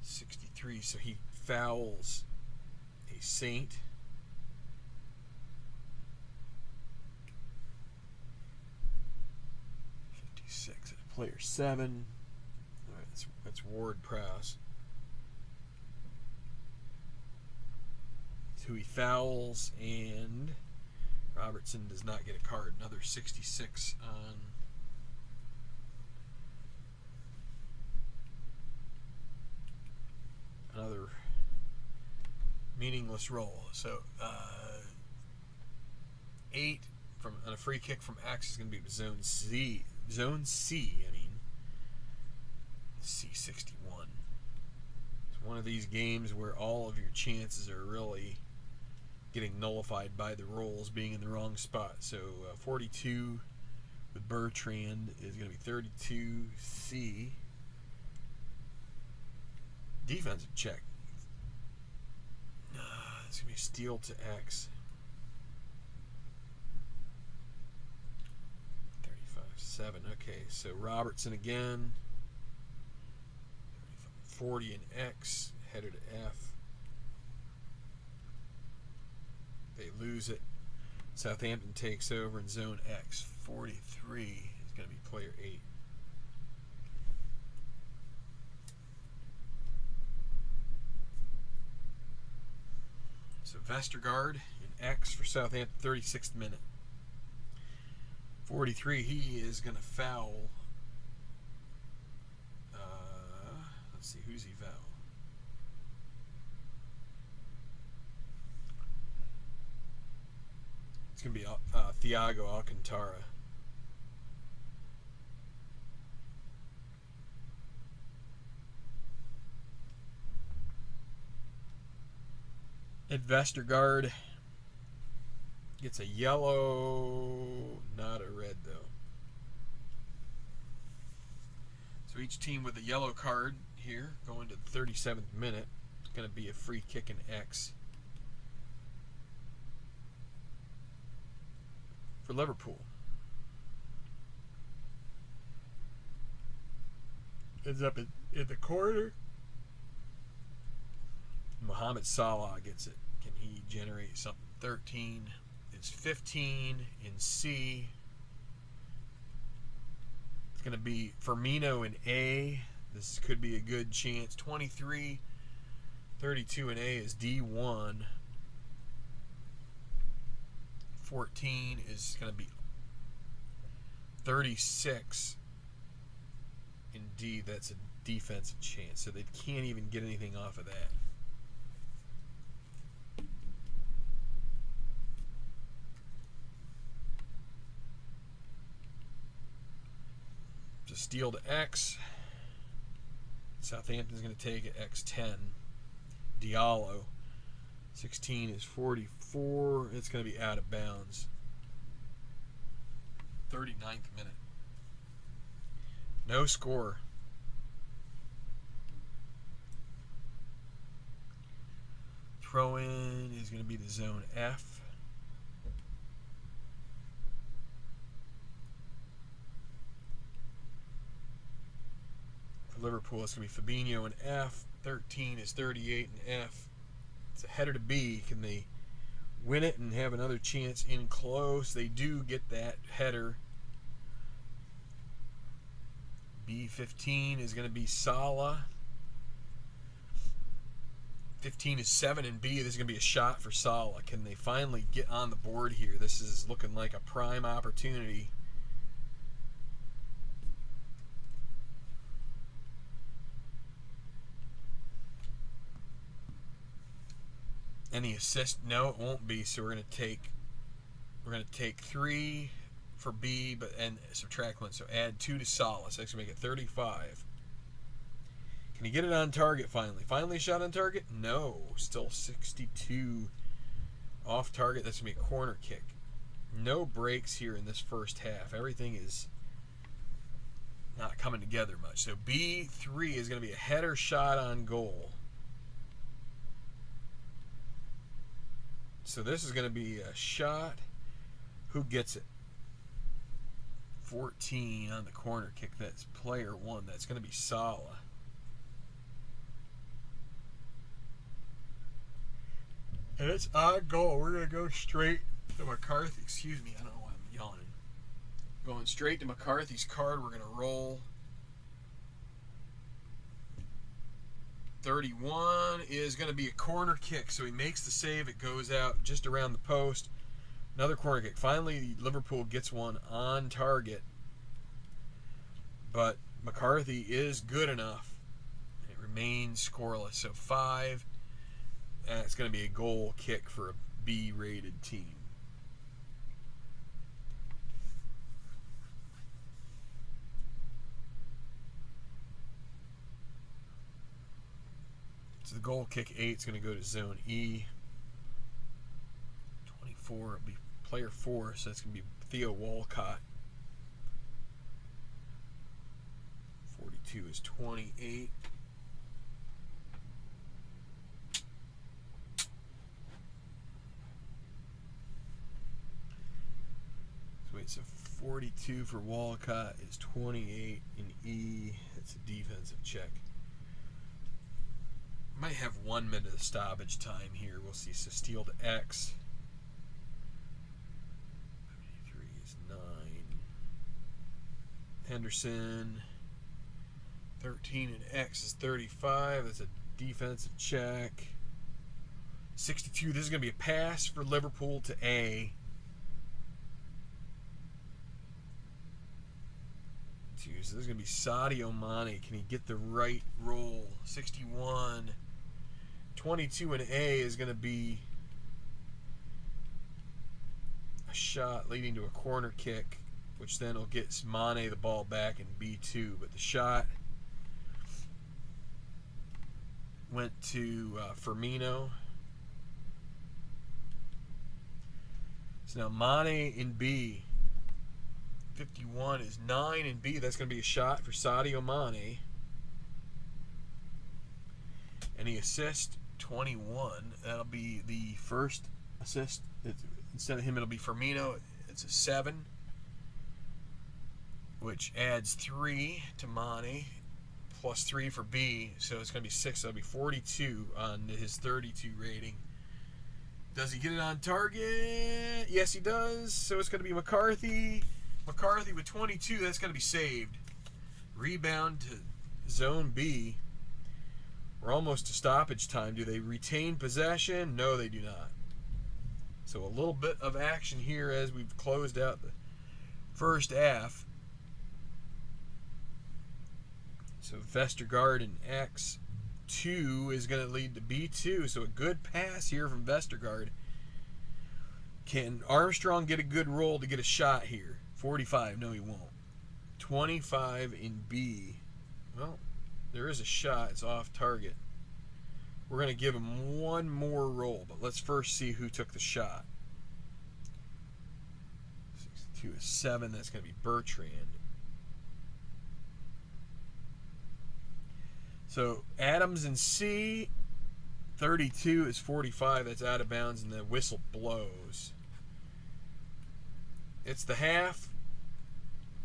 63, so he fouls a Saint. Player 7. All right, that's Ward Prowse. Who he fouls, and Robertson does not get a card. Another 66 on another meaningless roll. So 8 on a free kick from X is going to be zone C. Zone C, C61. It's one of these games where all of your chances are really getting nullified by the rolls being in the wrong spot. So 42 with Bertrand is going to be 32C. Defensive check. It's going to be steal to X. 35-7. Okay, so Robertson again. 40 in X. Header to F. They lose it. Southampton takes over in zone X. 43 is going to be player 8. So Vestergaard in X for Southampton, 36th minute. 43, he is going to foul. Let's see, who's he foul? It's going to be Thiago Alcantara. Ed Vestergaard gets a yellow, not a red though. So each team with a yellow card here going to the 37th minute. It's going to be a free kick in X for Liverpool. Ends up in the corner. Mohamed Salah gets it. Can he generate something? 13 is 15 in C. It's going to be Firmino in A. This could be a good chance. 23, 32 in A is D1. 14 is going to be 36 in D. That's a defensive chance. So they can't even get anything off of that. Just steal to X. Southampton's going to take it X10. Diallo. 16 is 44. It's going to be out of bounds. 39th minute. No score. Throw in is going to be the zone F. Liverpool, it's going to be Fabinho and F. 13 is 38 and F. It's a header to B. Can they win it and have another chance in close? They do get that header. B15 is going to be Salah. 15 is 7 and B. This is going to be a shot for Salah. Can they finally get on the board here? This is looking like a prime opportunity. Any assist? No, it won't be. So we're going to take 3 for B, and subtract 1. So add 2 to Salah. So that's going to make it 35. Can he get it on target finally? Finally a shot on target? No. Still 62 off target. That's going to be a corner kick. No breaks here in this first half. Everything is not coming together much. So B3 is going to be a header shot on goal. So this is going to be a shot. Who gets it? 14 on the corner kick. That's player 1. That's going to be Salah. And it's on goal. We're going to go straight to McCarthy. Excuse me, I don't know why I'm yawning. Going straight to McCarthy's card. We're going to roll. 31 is going to be a corner kick. So he makes the save. It goes out just around the post. Another corner kick. Finally, Liverpool gets one on target. But McCarthy is good enough. It remains scoreless. So 5. And it's going to be a goal kick for a B-rated team. So the goal kick 8 is going to go to zone E. 24 will be player 4, so that's going to be Theo Walcott. 42 is 28. So 42 for Walcott is 28 in E. That's a defensive check. Might have 1 minute of stoppage time here. We'll see. So steal to X. 73 is 9. Henderson. 13 and X is 35. That's a defensive check. 62. This is going to be a pass for Liverpool to A. So there's going to be Sadio Mane. Can he get the right roll? 61. 22 and A is going to be a shot leading to a corner kick, which then will get Mane the ball back in B2. But the shot went to Firmino. So now Mane in B. 51 is 9 and B. That's going to be a shot for Sadio Mane. Any assist? 21. That'll be the first assist. Instead of him, it'll be Firmino. It's a 7, which adds 3 to Mane, plus 3 for B. So it's going to be 6. So it'll be 42 on his 32 rating. Does he get it on target? Yes, he does. So it's going to be McCarthy. McCarthy with 22, that's going to be saved. Rebound to zone B. We're almost to stoppage time. Do they retain possession? No, they do not. So a little bit of action here as we've closed out the first half. So Vestergaard and X2 is going to lead to B2. So a good pass here from Vestergaard. Can Armstrong get a good roll to get a shot here? 45, no he won't. 25 in B. Well, there is a shot. It's off target. We're going to give him one more roll, but let's first see who took the shot. 62 is 7. That's going to be Bertrand. So Adams in C. 32 is 45. That's out of bounds, and the whistle blows. It's the half.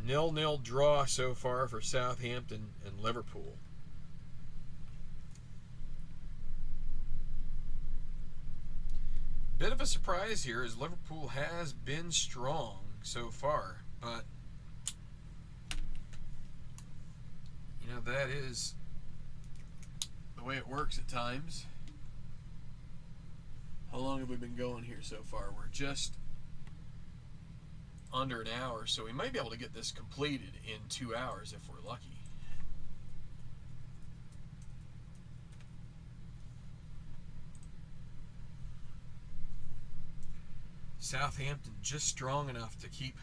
0-0 draw so far for Southampton and Liverpool. Bit of a surprise here as Liverpool has been strong so far, but you know, that is the way it works at times. How long have we been going here so far? We're just under an hour, so we might be able to get this completed in 2 hours if we're lucky. Southampton just strong enough to keep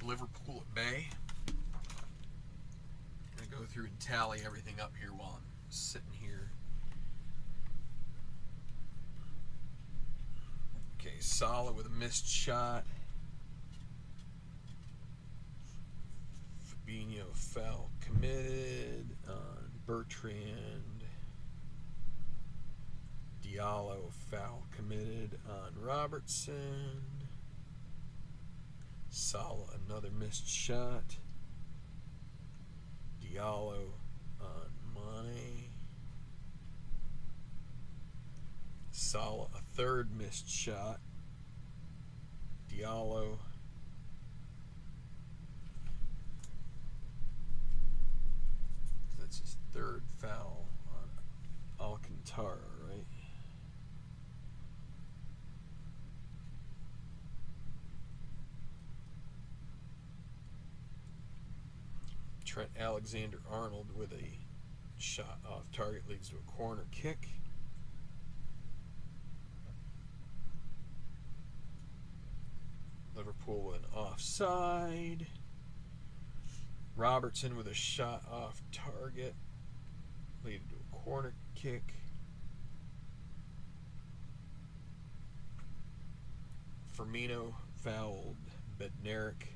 Liverpool at bay. I'm going to go through and tally everything up here while I'm sitting here. Okay, Salah with a missed shot. Fabinho foul committed on Bertrand. Diallo foul committed on Robertson. Salah another missed shot. Diallo on Mane. Salah a third missed shot. Diallo. That's his third foul on Alcantara, right? Trent Alexander-Arnold with a shot off target leads to a corner kick. Liverpool with an offside. Robertson with a shot off target leading to a corner kick. Firmino fouled Bednarik.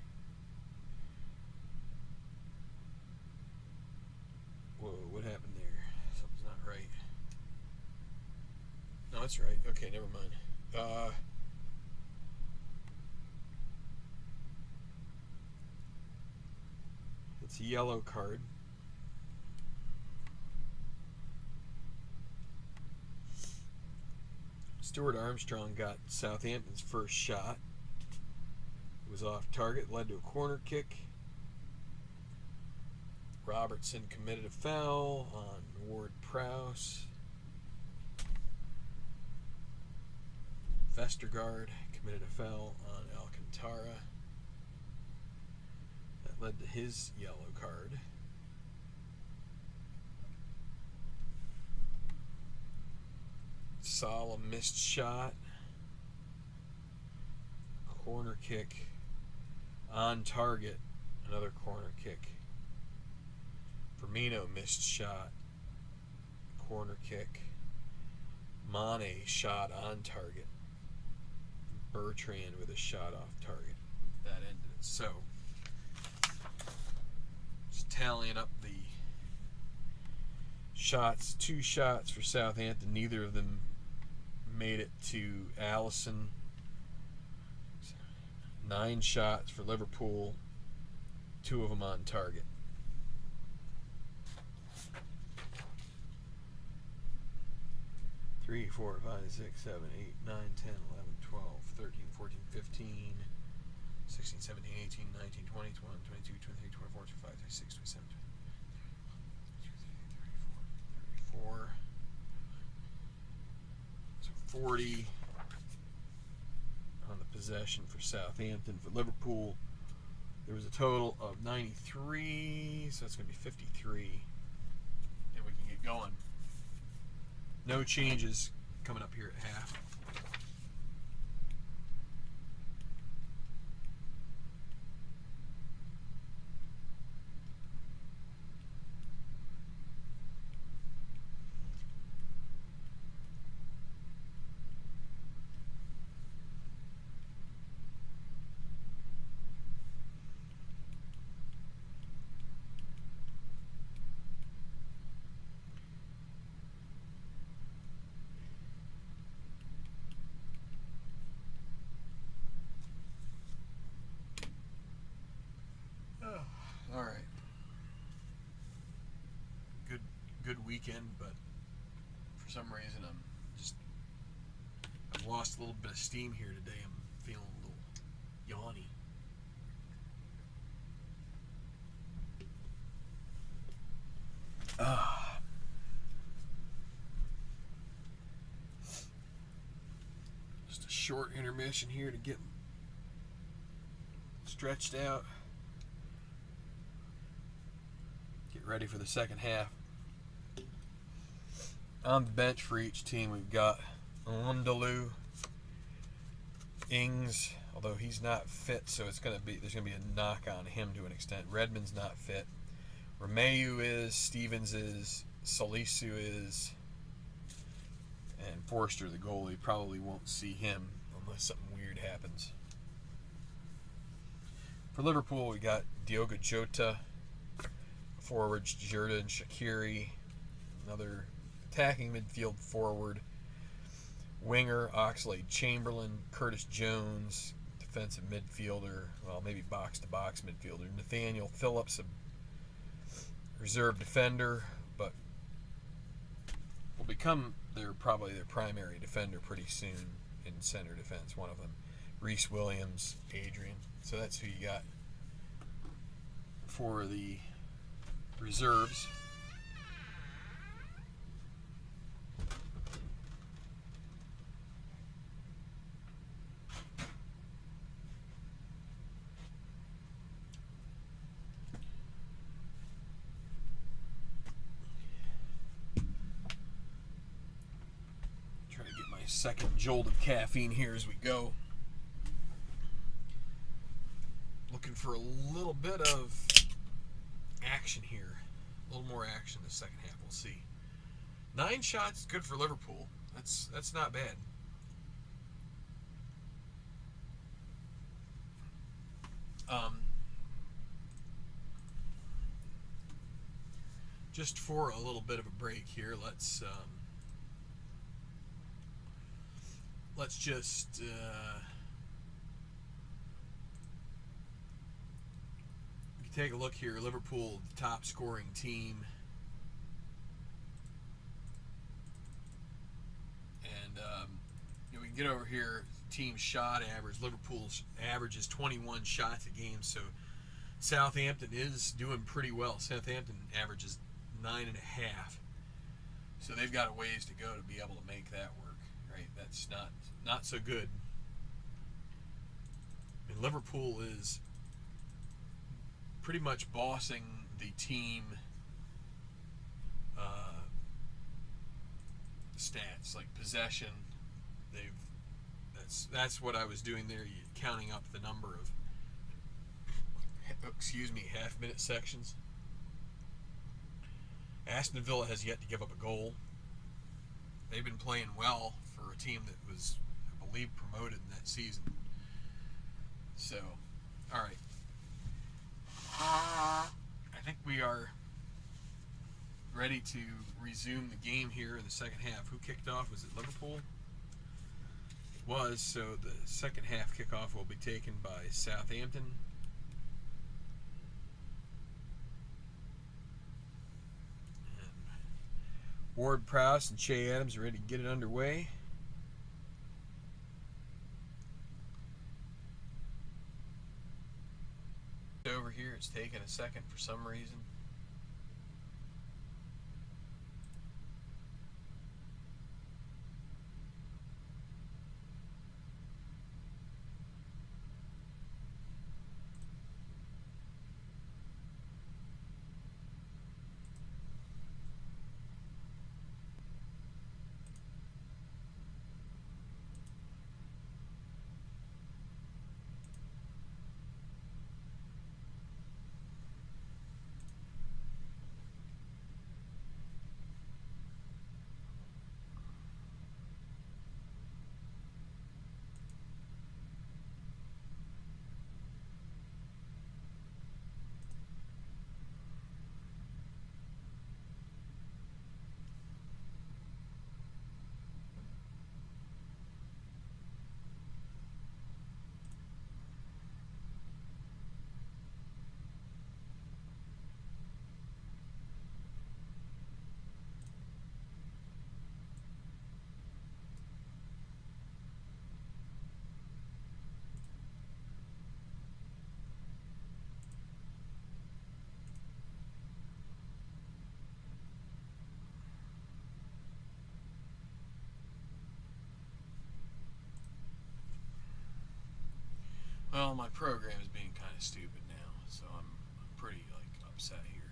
Whoa, what happened there? Something's not right. No, it's right. Okay, never mind. It's a yellow card. Stuart Armstrong got Southampton's first shot. It was off target, led to a corner kick. Robertson committed a foul on Ward-Prowse. Vestergaard committed a foul on Alcantara. That led to his yellow card. Salah missed shot. Corner kick. On target. Another corner kick. Firmino missed shot. Corner kick. Mane shot on target. Bertrand with a shot off target. That ended it. So, just tallying up the shots. 2 shots for Southampton. Neither of them made it to Alisson. 9 shots for Liverpool. 2 of them on target. Three, 4, 5, 6, 7, 8, 9, 10, 11, 12, 13, 14, 15, 16, 17, 18, 19, 20, 21, 22, 23, 24, 25, 26, 27, 34. So 40 on the possession for Southampton. For Liverpool, there was a total of 93, so that's going to be 53. And we can get going. No changes coming up here at half. weekend, but for some reason I've lost a little bit of steam here today. I'm feeling a little yawny. Just a short intermission here to get stretched out. Get ready for the second half. On the bench for each team, we've got Lundaloo, Ings, although he's not fit, so there's going to be a knock on him to an extent. Redmond's not fit. Romeu is, Stevens is, Salisu is, and Forster, the goalie, probably won't see him unless something weird happens. For Liverpool, we got Diogo Jota, forwards Jurda and Shaqiri, another attacking midfield forward, winger Oxlade-Chamberlain, Curtis Jones, defensive midfielder, well, maybe box-to-box midfielder, Nathaniel Phillips, a reserve defender, but will become probably their primary defender pretty soon in center defense, one of them. Reece Williams, Adrian. So that's who you got for the reserves. Second jolt of caffeine here as we go. Looking for a little bit of action here. A little more action the second half. We'll see. 9 shots, good for Liverpool. That's not bad. Just for a little bit of a break here, let's just take a look here. Liverpool, the top scoring team, and we can get over here. Team shot average. Liverpool's average is 21 shots a game, so Southampton is doing pretty well. Southampton averages 9.5, so they've got a ways to go to be able to make that work. Right? That's not so good. And Liverpool is pretty much bossing the team stats, like possession. That's what I was doing there, counting up the number of half-minute sections. Aston Villa has yet to give up a goal. They've been playing well for a team that was, I believe, promoted in that season. So, all right. I think we are ready to resume the game here in the second half. Who kicked off? Was it Liverpool? It was. So the second half kickoff will be taken by Southampton. Ward-Prowse and Che Adams are ready to get it underway. Over here, it's taking a second for some reason. Well, my program is being kind of stupid now, so I'm pretty upset here.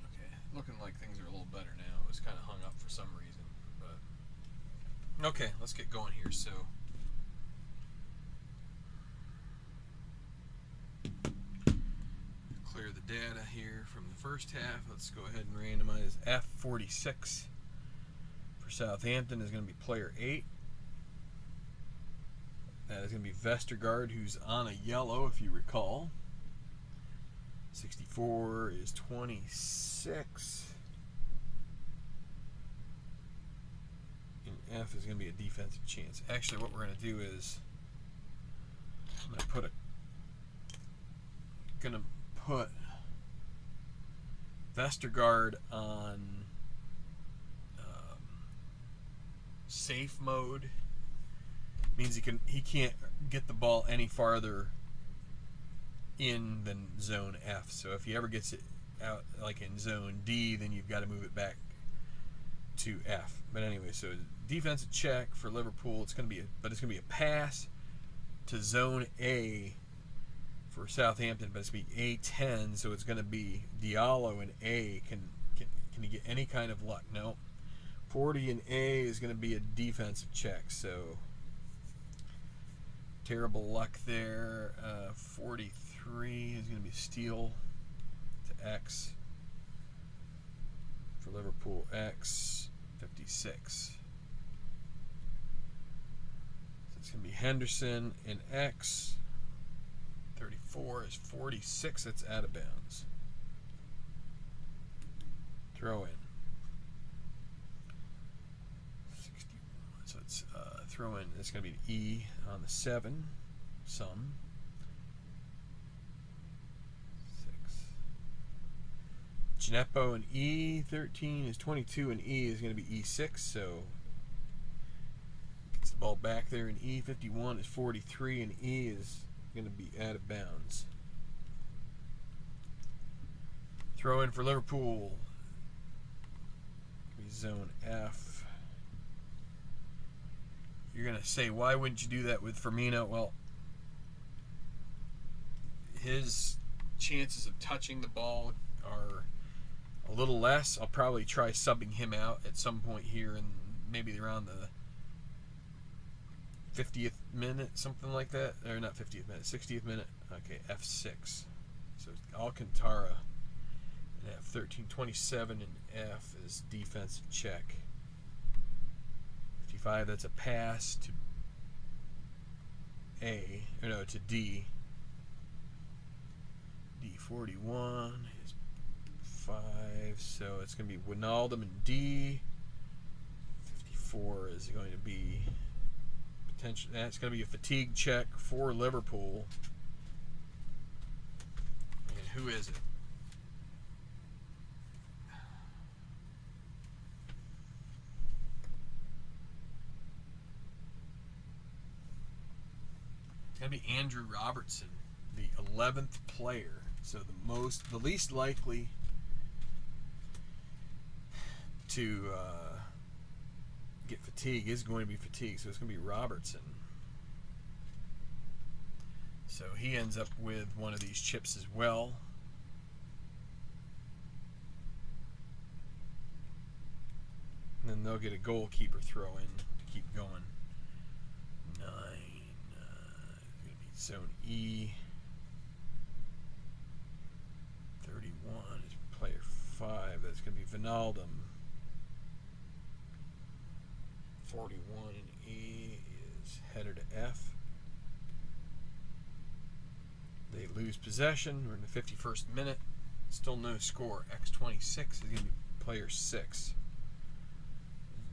Okay, looking like things are a little better now. It was kind of hung up for some reason, but okay, let's get going here. So clear the data here from the first half. Let's go ahead and randomize F46 for Southampton is going to be player 8. That is going to be Vestergaard, who's on a yellow, if you recall. 64 is 26. And F is going to be a defensive chance. Actually, what we're going to do is I'm going to put Vestergaard on safe mode. Means he can't get the ball any farther in than zone F. So if he ever gets it out like in zone D, then you've got to move it back to F. But anyway, so defensive check for Liverpool. It's going to be a pass to zone A for Southampton, but it's going to be A10. So it's going to be Diallo and A. Can he get any kind of luck? No. 40 and A is going to be a defensive check. So terrible luck there. 43 is going to be steal to X for Liverpool. X 56. So it's going to be Henderson and X. 34 is 46. That's out of bounds. Throw in. 61. So it's throw in. It's going to be an E on the 7. Some. 6. Gineppo and E. 13 is 22, and E is going to be E6. So gets the ball back there, and E. 51 is 43, and E is going to be out of bounds. Throw in for Liverpool. Zone F. You're going to say, why wouldn't you do that with Firmino? Well, his chances of touching the ball are a little less. I'll probably try subbing him out at some point here, and maybe around the 50th minute, something like that. Or not 50th minute, 60th minute. Okay, F6. So Alcantara and F13, 27, and F is defensive check. 55, that's a pass to A, or no, to D. D41 is 5, so it's going to be Wijnaldum and D. 54 is going to be potential. That's going to be a fatigue check for Liverpool. And who is it? It's going to be Andrew Robertson, the 11th player. So the least likely to get fatigue is going to be fatigue. So it's going to be Robertson. So he ends up with one of these chips as well. And then they'll get a goalkeeper throw in to keep going. 9. Going to be zone E. 31 is player 5. That's going to be Wijnaldum. 41 and E is header to F. They lose possession. We're in the 51st minute. Still no score. X26 is going to be player 6.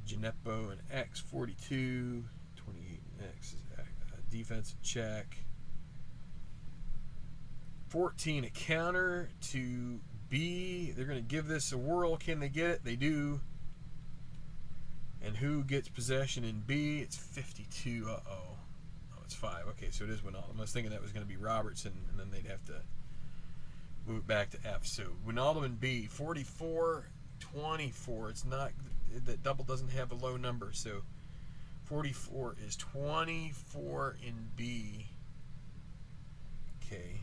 Gineppo and X 42. 28 and X is a defensive check. 14 a counter to B. They're going to give this a whirl. Can they get it? They do. And who gets possession in B? It's 52. Uh-oh. Oh, it's 5. Okay, so it is Wijnaldum. I was thinking that was going to be Robertson, and then they'd have to move it back to F. So Wijnaldum and B. 44, 24. that double doesn't have a low number, so 44 is 24 in B. Okay.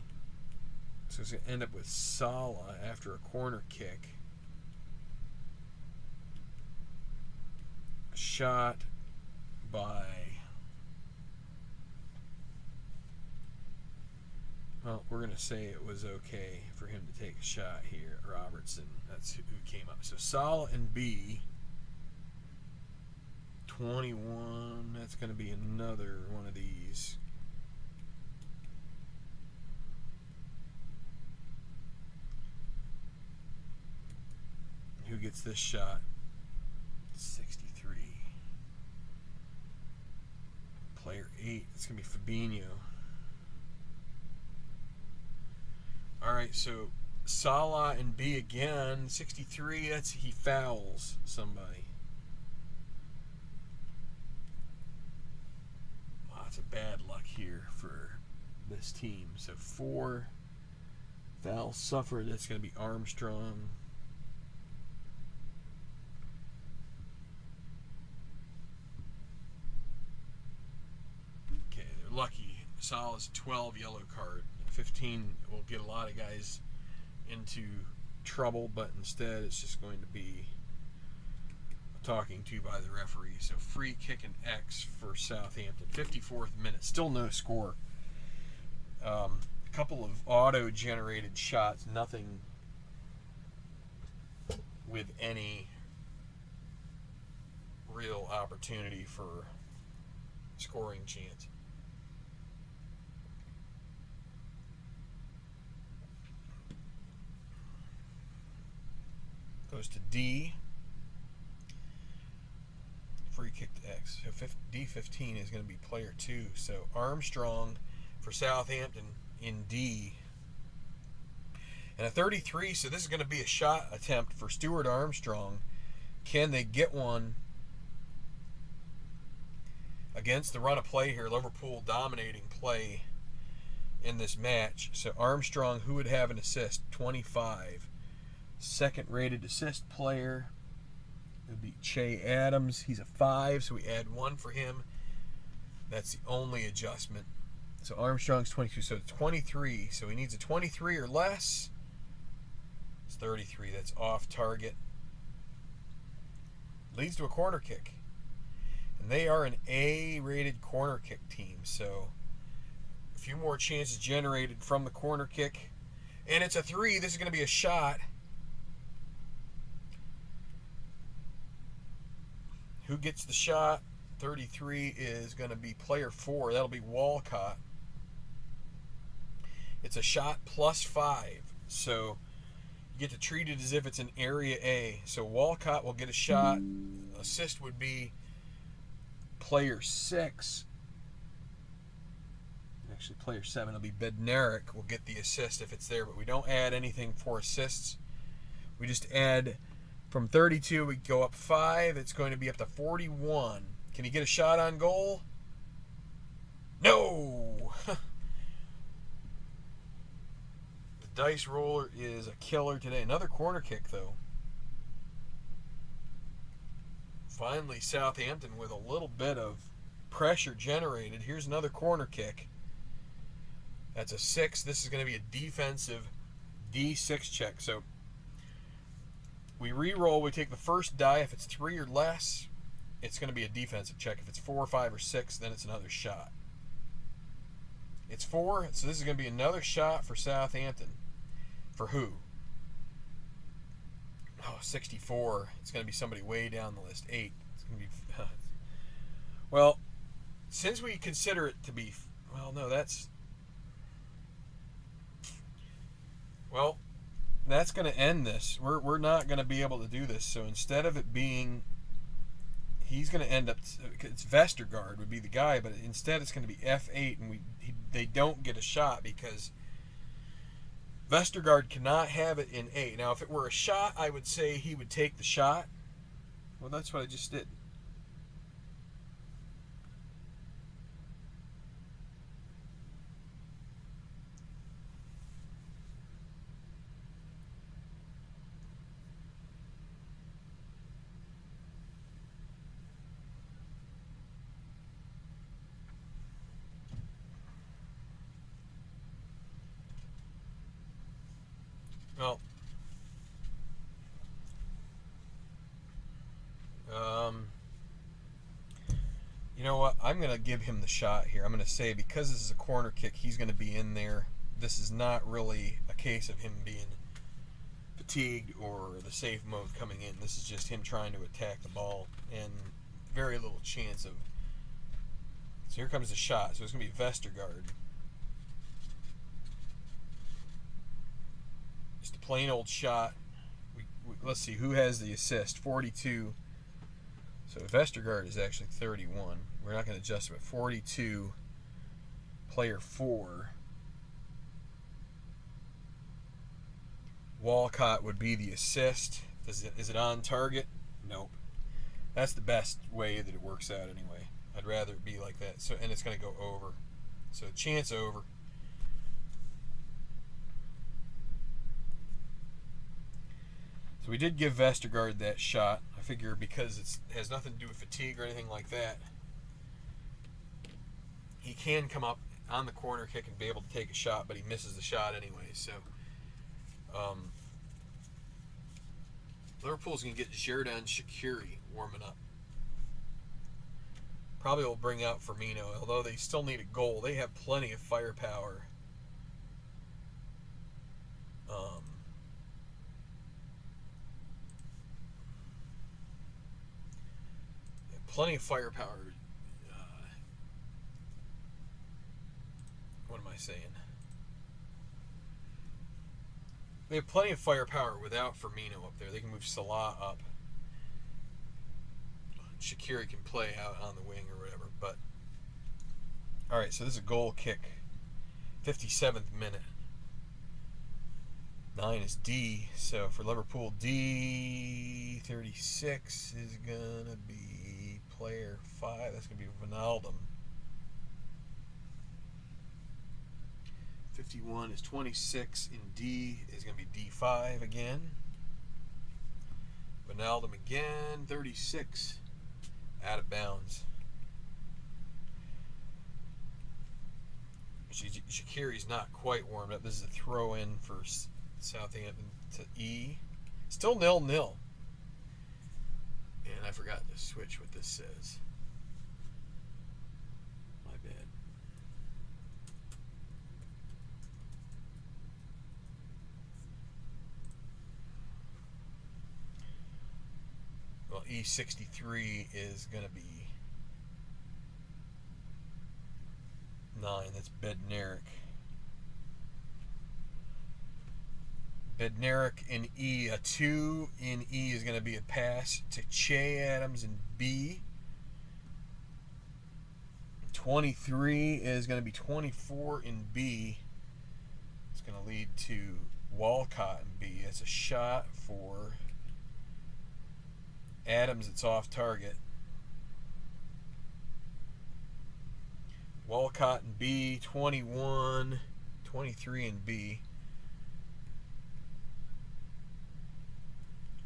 So it's going to end up with Salah after a corner kick. A shot by... Well, we're going to say it was okay for him to take a shot here. Robertson, that's who came up. So Salah and B. 21, that's going to be another one of these. Who gets this shot? 63. Player 8, it's going to be Fabinho. Alright, so Salah and B again. 63, he fouls somebody. Lots of bad luck here for this team. So 4 fouls suffered. That's going to be Armstrong. Okay, they're lucky. Salah's 12 yellow card. 15 will get a lot of guys into trouble, but instead it's just going to be a talking to by the referee. So free kick and X for Southampton. 54th minute. Still no score. A couple of auto-generated shots. Nothing with any real opportunity for scoring chance. Goes to D. Free kick to X. So D15 is going to be player 2. So Armstrong for Southampton in D. And a 33, so this is going to be a shot attempt for Stuart Armstrong. Can they get one against the run of play here? Liverpool dominating play in this match. So Armstrong, who would have an assist? 25. Second rated assist player would be Che Adams. He's a 5, so we add 1 for him. That's the only adjustment. So Armstrong's 22, so 23. So he needs a 23 or less. It's 33. That's off target. Leads to a corner kick. And they are an A-rated corner kick team. So a few more chances generated from the corner kick. And it's a 3. This is going to be a shot. Who gets the shot? 33 is going to be player 4. That'll be Walcott. It's a shot plus 5. So you get to treat it as if it's an area A. So Walcott will get a shot. Assist would be player 6. Actually, player 7 will be Bednarik will get the assist if it's there. But we don't add anything for assists. We just add... From 32, we go up 5. It's going to be up to 41. Can he get a shot on goal? No! The dice roller is a killer today. Another corner kick, though. Finally, Southampton with a little bit of pressure generated. Here's another corner kick. That's a 6. This is going to be a defensive D6 check. So we re-roll, we take the first die. If it's 3 or less, it's going to be a defensive check. If it's 4, 5, or 6, then it's another shot. It's 4, so this is going to be another shot for Southampton. For who? Oh, 64. It's going to be somebody way down the list. 8. It's going to be... Well, since we consider it to be... Well, no, that's... Well... That's going to end this. We're not going to be able to do this. So instead of it being, he's going to end up. It's Vestergaard would be the guy, but instead it's going to be F8, and they don't get a shot because Vestergaard cannot have it in 8. Now, if it were a shot, I would say he would take the shot. Well, that's what I just did. You know what? I'm going to give him the shot here. I'm going to say because this is a corner kick, he's going to be in there. This is not really a case of him being fatigued or the safe mode coming in. This is just him trying to attack the ball and very little chance of. So here comes the shot. So it's going to be Vestergaard. Just a plain old shot. Let's see, who has the assist? 42. So Vestergaard is actually 31. We're not going to adjust it, but 42. Player 4. Walcott would be the assist. Is it on target? Nope. That's the best way that it works out anyway. I'd rather it be like that. So, and it's going to go over. So chance over. So we did give Vestergaard that shot. I figure because it has nothing to do with fatigue or anything like that, he can come up on the corner kick and be able to take a shot, but he misses the shot anyway. So Liverpool's going to get Xherdan Shaqiri warming up. Probably will bring out Firmino, although they still need a goal. They have plenty of firepower. Plenty of firepower. What am I saying? They have plenty of firepower without Firmino up there. They can move Salah up. Shaqiri can play out on the wing or whatever. But all right, so this is a goal kick. 57th minute. 9 is D. So for Liverpool, D36 is gonna be player 5. That's gonna be Wijnaldum. 51 is 26 in D is going to be D5 again. Wijnaldum again, 36, out of bounds. Shaqiri's not quite warmed up. This is a throw in for Southampton to E. Still 0-0. And I forgot to switch what this says. My bad. Well, E63 is going to be 9. That's Bednarik. Bednarik in E. A 2 in E is going to be a pass to Che Adams in B. 23 is going to be 24 in B. It's going to lead to Walcott in B. It's a shot for Adams. It's off target. Walcott in B. 21. 23 in B.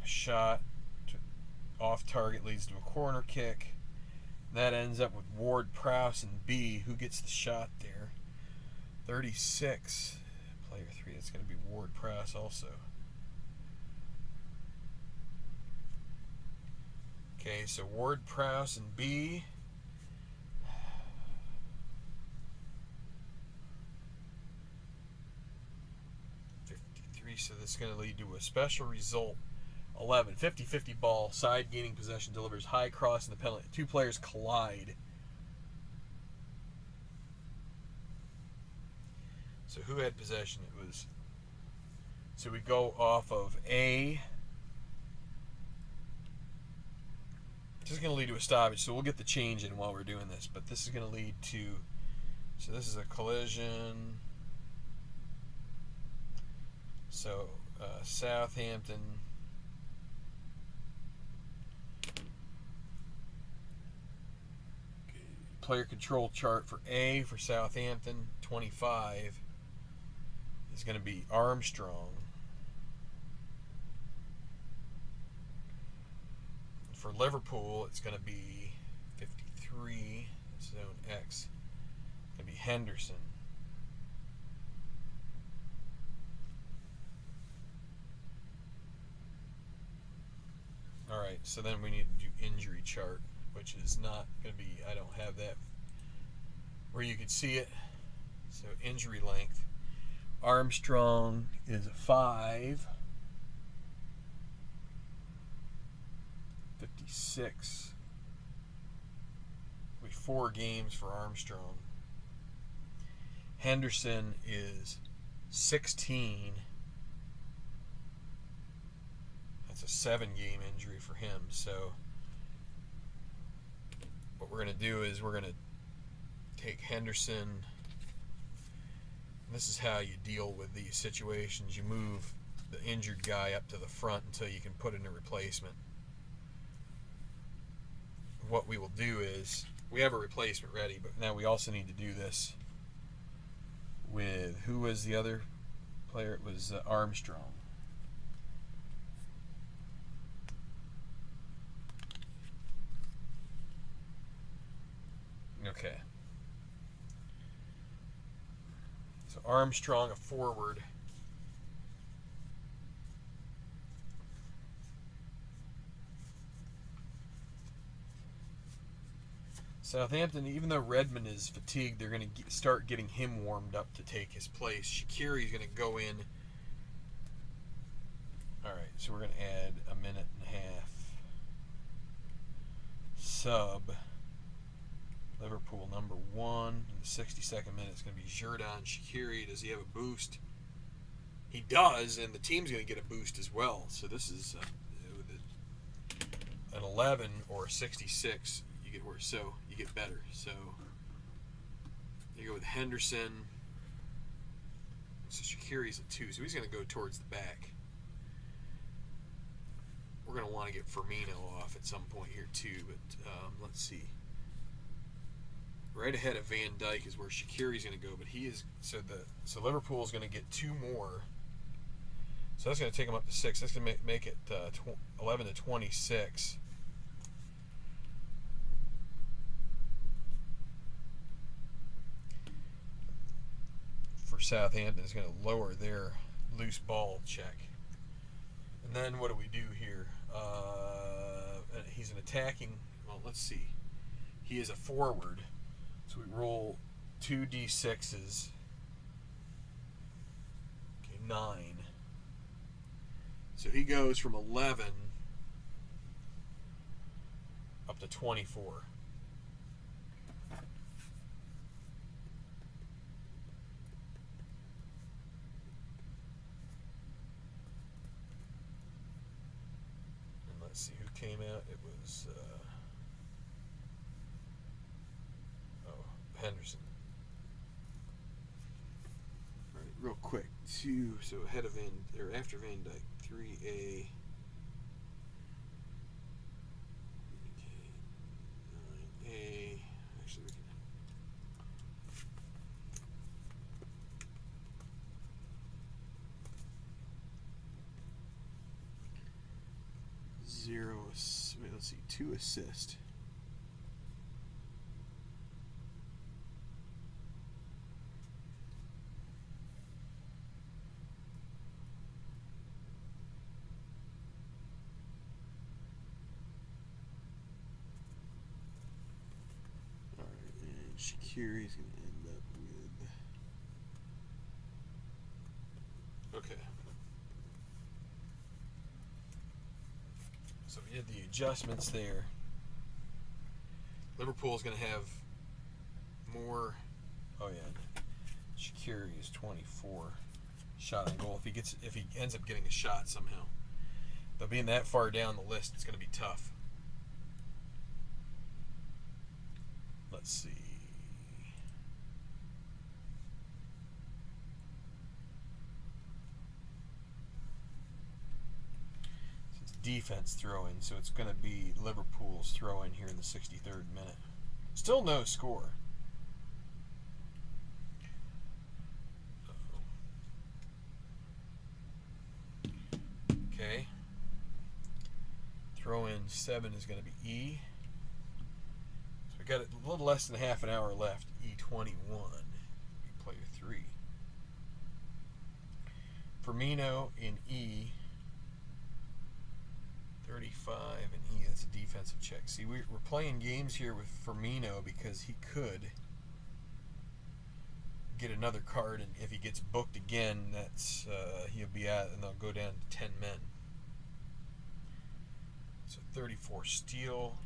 A shot off target leads to a corner kick. That ends up with Ward-Prowse in B. Who gets the shot there? 36. Player 3. That's going to be Ward-Prowse also. Okay, so Ward-Prowse in B. So that's going to lead to a special result. 11. 50-50 ball. Side gaining possession delivers high cross in the penalty. Two players collide. So who had possession? It was. So we go off of A. This is going to lead to a stoppage. So we'll get the change in while we're doing this. But this is going to lead to. So this is a collision. So, Southampton. Player control chart for A for Southampton, 25, is going to be Armstrong. For Liverpool, it's going to be 53, zone X. It's going to be Henderson. Alright, so then we need to do injury chart. which is not going to be, I don't have that where you could see it. So injury length. Armstrong is a 5. 56. It'll be 4 games for Armstrong. Henderson is 16. That's a 7-game injury for him. So what we're going to do is we're going to take Henderson. This is how you deal with these situations. You move the injured guy up to the front until you can put in a replacement. What we will do is, we have a replacement ready, but now we also need to do this with, who was the other player? It was Armstrong. Okay. So Armstrong, a forward. Southampton, even though Redmond is fatigued, they're going to start getting him warmed up to take his place. Shaqiri's going to go in. All right, so we're going to add a minute and a half. Sub. Liverpool number 1 in the 62nd minute is going to be Xherdan Shaqiri. Does he have a boost? He does, and the team's going to get a boost as well. So this is an 11 or a 66. You get worse, so you get better. So you go with Henderson. So Shaqiri's a 2, so he's going to go towards the back. We're going to want to get Firmino off at some point here too, but let's see. Right ahead of Van Dijk is where Shaqiri's going to go, but he is so Liverpool's going to get 2 more. So that's going to take them up to 6. That's going to make it 11 to 26. For Southampton, is going to lower their loose ball check. And then what do we do here? He's an attacking. Well, let's see. He is a forward. So we roll 2 d6s. Okay, 9. So he goes from 11 up to 24. And let's see who came out. It was Henderson. All right, real quick. 2, so ahead of after Van Dijk. 3A. Okay. 9A. Actually, we can. Wait, let's see. 2 assists. Shaqiri's going to end up with... Okay. So we did the adjustments there. Liverpool's going to have more... Oh, yeah. Shaqiri is 24 shot on goal. If he ends up getting a shot somehow. But being that far down the list, it's going to be tough. Let's see. Defense throw-in, so it's going to be Liverpool's throw-in here in the 63rd minute. Still no score. Okay. Throw-in 7 is going to be E. So we got a little less than half an hour left. E21. Player 3. Firmino in E. 35 and E. That's a defensive check. See, we're playing games here with Firmino because he could get another card, and if he gets booked again, that's he'll be out, and they'll go down to 10 men. So 34 steel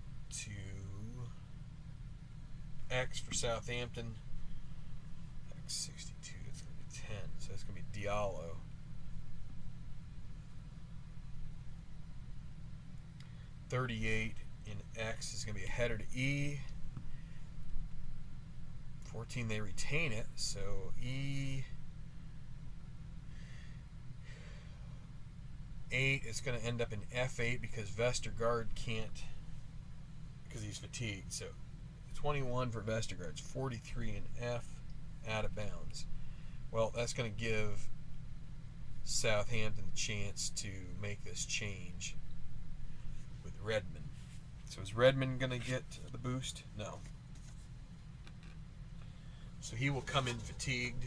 to X for Southampton. X 62. That's going to be 10. So that's going to be Diallo. $38 in X is going to be a header to E. 14, they retain it, so E. 8 is going to end up in F8 because Vestergaard can't, because he's fatigued. So 21 for Vestergaard. It's 43 in F, out of bounds. Well, that's going to give Southampton the chance to make this change with Redmond. So is Redmond going to get the boost? No. So he will come in fatigued.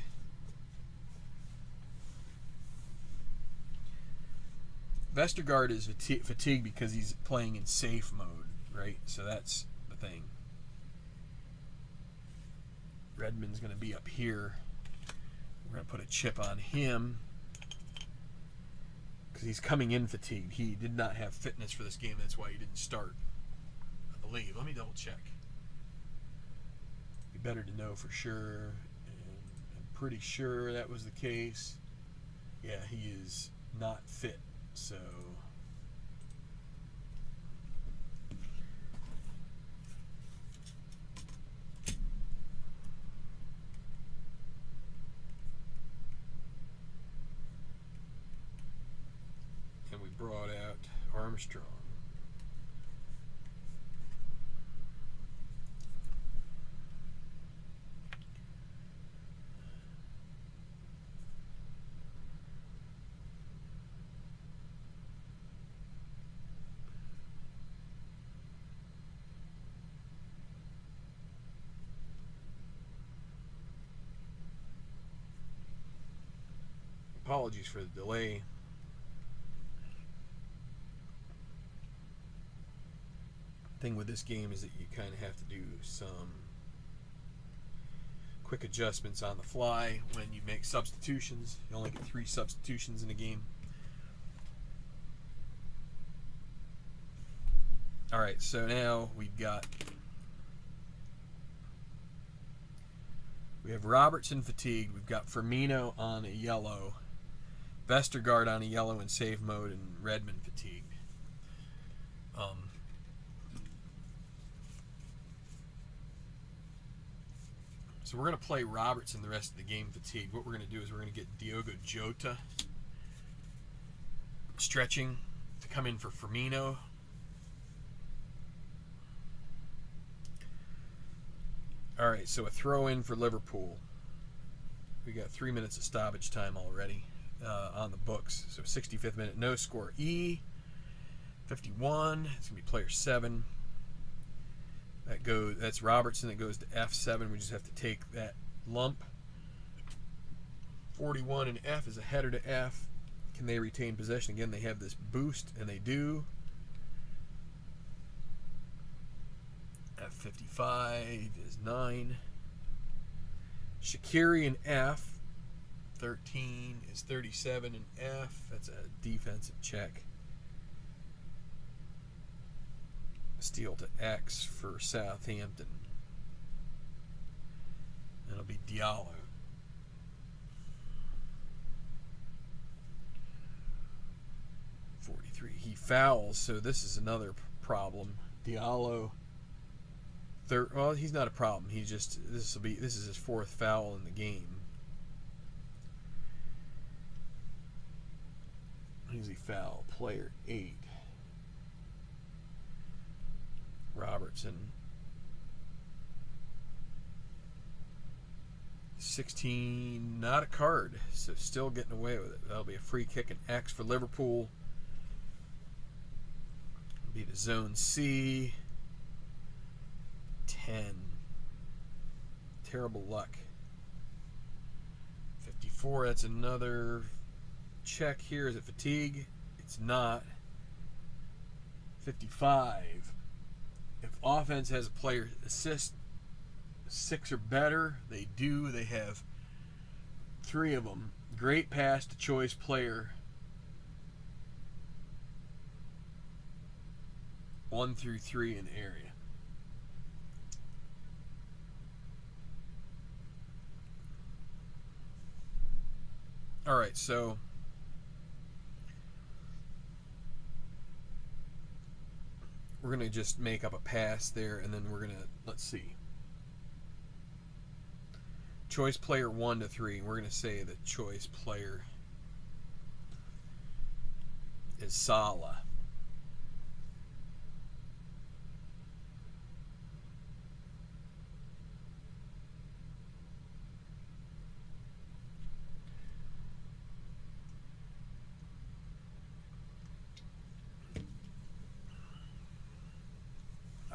Vestergaard is fatigued because he's playing in safe mode, right? So that's the thing. Redmond's going to be up here. We're going to put a chip on him because he's coming in fatigued. He did not have fitness for this game. That's why he didn't start, I believe. Let me double check. Be better to know for sure. And I'm pretty sure that was the case. Yeah, he is not fit. So and we brought out Armstrong. Apologies for the delay. Thing with this game is that you kind of have to do some quick adjustments on the fly when you make substitutions. You only get 3 substitutions in a game. Alright, so now we have Robertson fatigued, we've got Firmino on a yellow, Vestergaard on a yellow in save mode, and Redmond fatigued. So we're going to play Robertson the rest of the game fatigued. What we're going to do is we're going to get Diogo Jota stretching to come in for Firmino. Alright, so a throw in for Liverpool. We got 3 minutes of stoppage time already on the books. So 65th minute, no score. E, 51. It's going to be player 7. That's Robertson. That goes to F7. We just have to take that lump. 41 in F is a header to F. Can they retain possession? Again, they have this boost, and they do. F55 is 9. Shaqiri in F. 13 is 37 in F. That's a defensive check. Steal to X for Southampton. It'll be Diallo. He fouls, so this is another problem. Diallo. Well, he's not a problem. He just this is his 4th foul in the game. Who's he foul? Player 8. Robertson. 16, not a card, so still getting away with it. That'll be a free kick and X for Liverpool. It'll be the zone C. 10. Terrible luck. 54, that's another check here. Is it fatigue? It's not. 55. If offense has a player assist 6 or better, they do. They have 3 of them. Great pass to choice player 1 through 3 in area. All right, so we're going to just make up a pass there, and then we're going to, let's see. Choice player 1 to 3. We're going to say the choice player is Salah.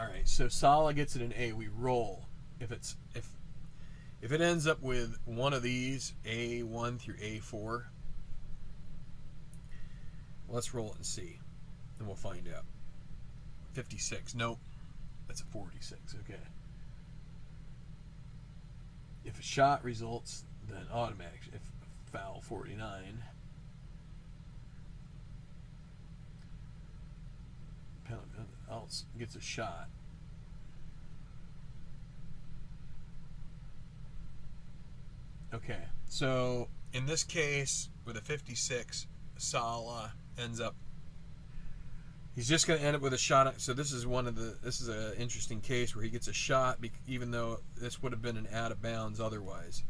All right, so Salah gets it an A. We roll. If it ends up with one of these, A1 through A4, let's roll it and see, and we'll find out. 56. Nope, that's a 46. Okay. If a shot results, then automatic. If foul, 49. Else gets a shot. Okay, so in this case, with a 56, Salah ends up. He's just going to end up with a shot. So this is this is an interesting case where he gets a shot, even though this would have been an out of bounds otherwise.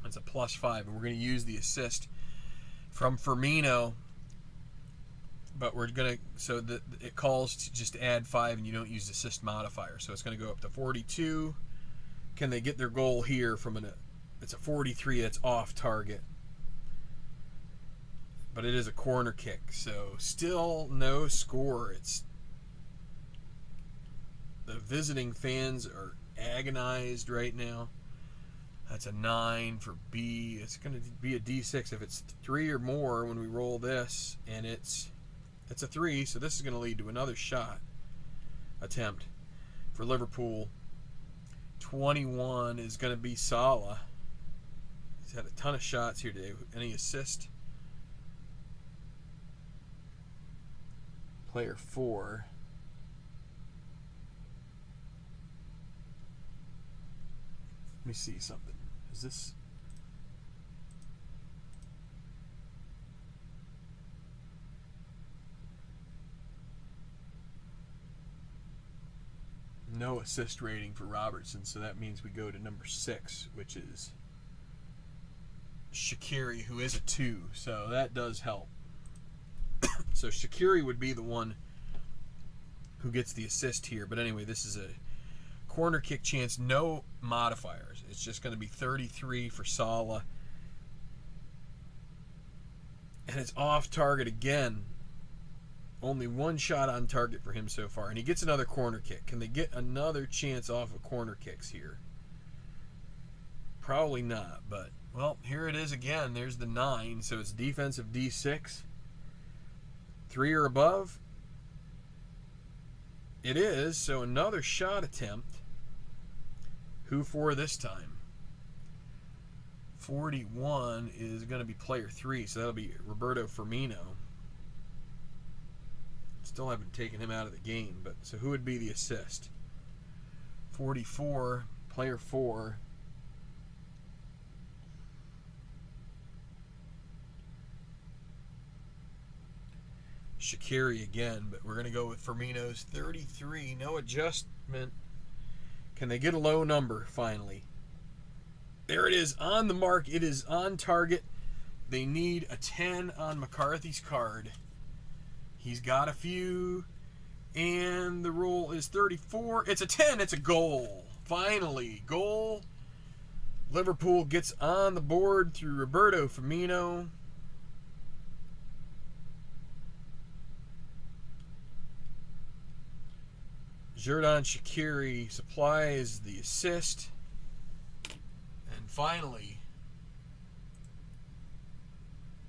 It's a +5, and we're going to use the assist from Firmino. But we're going to, so that it calls to just add 5, and you don't use the assist modifier. So it's going to go up to 42. Can they get their goal here from it's a 43 that's off target. But it is a corner kick. So still no score. It's the visiting fans are agonized right now. That's a 9 for B. It's going to be a D6 if it's 3 or more when we roll this, and it's a 3, so this is going to lead to another shot attempt for Liverpool. 21 is going to be Salah. He's had a ton of shots here today. Any assist? Player 4. Let me see something. Is this... No assist rating for Robertson, so that means we go to number 6, which is Shaqiri, who is a 2, so that does help. So Shaqiri would be the one who gets the assist here, but anyway, this is a corner kick chance, no modifiers. It's just going to be 33 for Salah, and it's off target again. Only one shot on target for him so far, and he gets another corner kick. Can they get another chance off of corner kicks here? Probably not, but, well, here it is again. There's the 9, so it's defensive D6. 3 or above. It is, so another shot attempt. Who for this time? 41 is going to be player 3, so that'll be Roberto Firmino. Still haven't taken him out of the game, but so who would be the assist? 44, player 4. Shaqiri again, but we're going to go with Firmino's 33. No adjustment. Can they get a low number finally? There it is, on the mark. It is on target. They need a 10 on McCarthy's card. He's got a few, and the roll is 34. It's a 10. It's a goal. Finally, goal. Liverpool gets on the board through Roberto Firmino. Xherdan Shaqiri supplies the assist. And finally,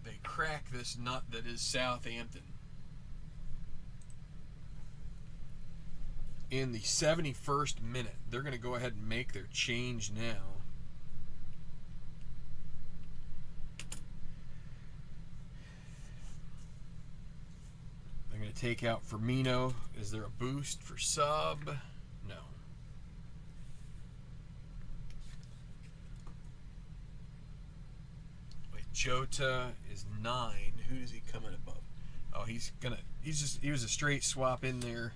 they crack this nut that is Southampton. in the 71st minute. They're going to go ahead and make their change now. They're going to take out Firmino. Is there a boost for sub? No. Wait, Jota is 9. Who does he come in above? Oh, he was a straight swap in there,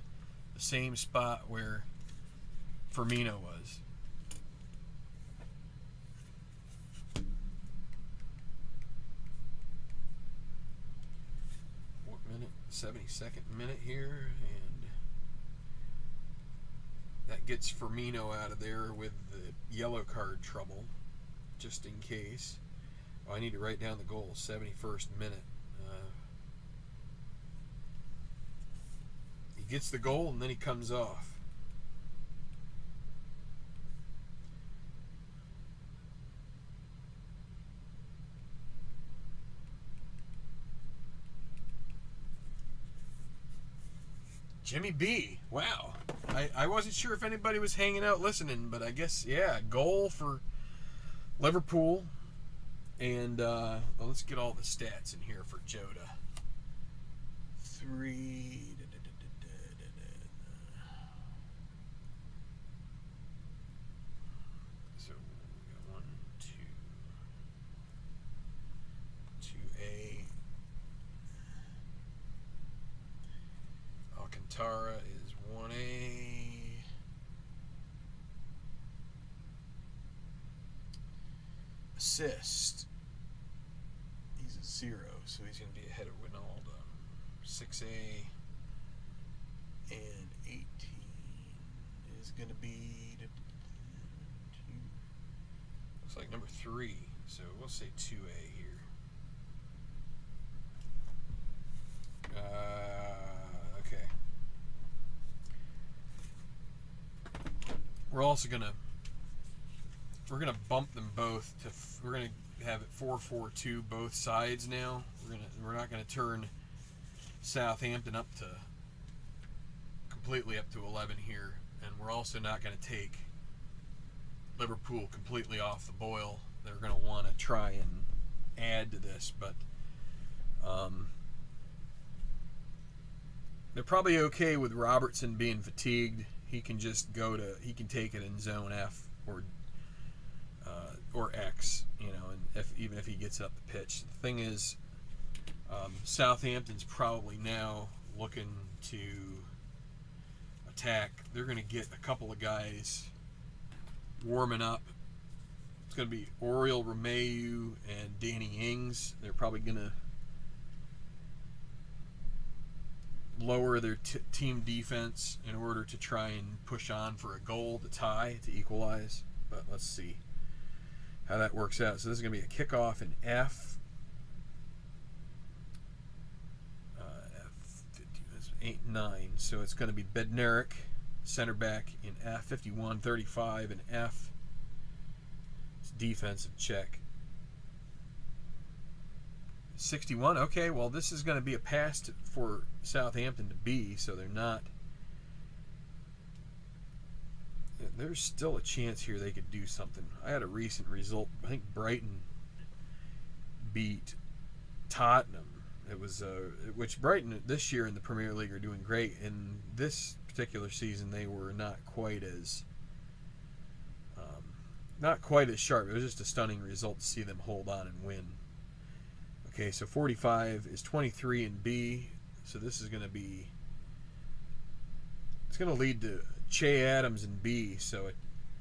the same spot where Firmino was. What minute? 72nd minute here, and that gets Firmino out of there with the yellow card trouble, just in case. Oh, I need to write down the goal. 71st minute. He gets the goal and then he comes off. Jimmy B. Wow. I wasn't sure if anybody was hanging out listening, but I guess, yeah, goal for Liverpool. And well, let's get all the stats in here for Jota. 3. So we got 1, 2, 2A. Alcantara is 1A. Assist. He's a 0, so he's going to be ahead of Wijnaldum. 6A and 18 is going to be looks like number 3, so we'll say 2A here. Okay. We're also gonna bump them both to. We're gonna have it 4-4-2 both sides now. We're not gonna turn Southampton up to completely up to 11 here, and we're also not gonna take Liverpool completely off the boil. They're gonna want to try and add to this, but they're probably okay with Robertson being fatigued. He can just he can take it in zone F or X, you know, and even if he gets up the pitch. The thing is, Southampton's probably now looking to attack. They're going to get a couple of guys warming up. It's going to be Oriol Romeu and Danny Ings. They're probably going to lower their team defense in order to try and push on for a goal to tie, to equalize. But let's see how that works out. So this is going to be a kickoff in F. F50, 8-9. So it's going to be Bednarik, center back in F. 51-35 in F. It's defensive check. 61. Okay, well, this is going to be a pass for Southampton to B, so they're not. There's still a chance here they could do something. I had a recent result. I think Brighton beat Tottenham. It was which Brighton this year in the Premier League are doing great. In this particular season, they were not quite as sharp. It was just a stunning result to see them hold on and win. Okay, so 45 is 23 in B. So this is going to be. It's going to lead to Che Adams in B, so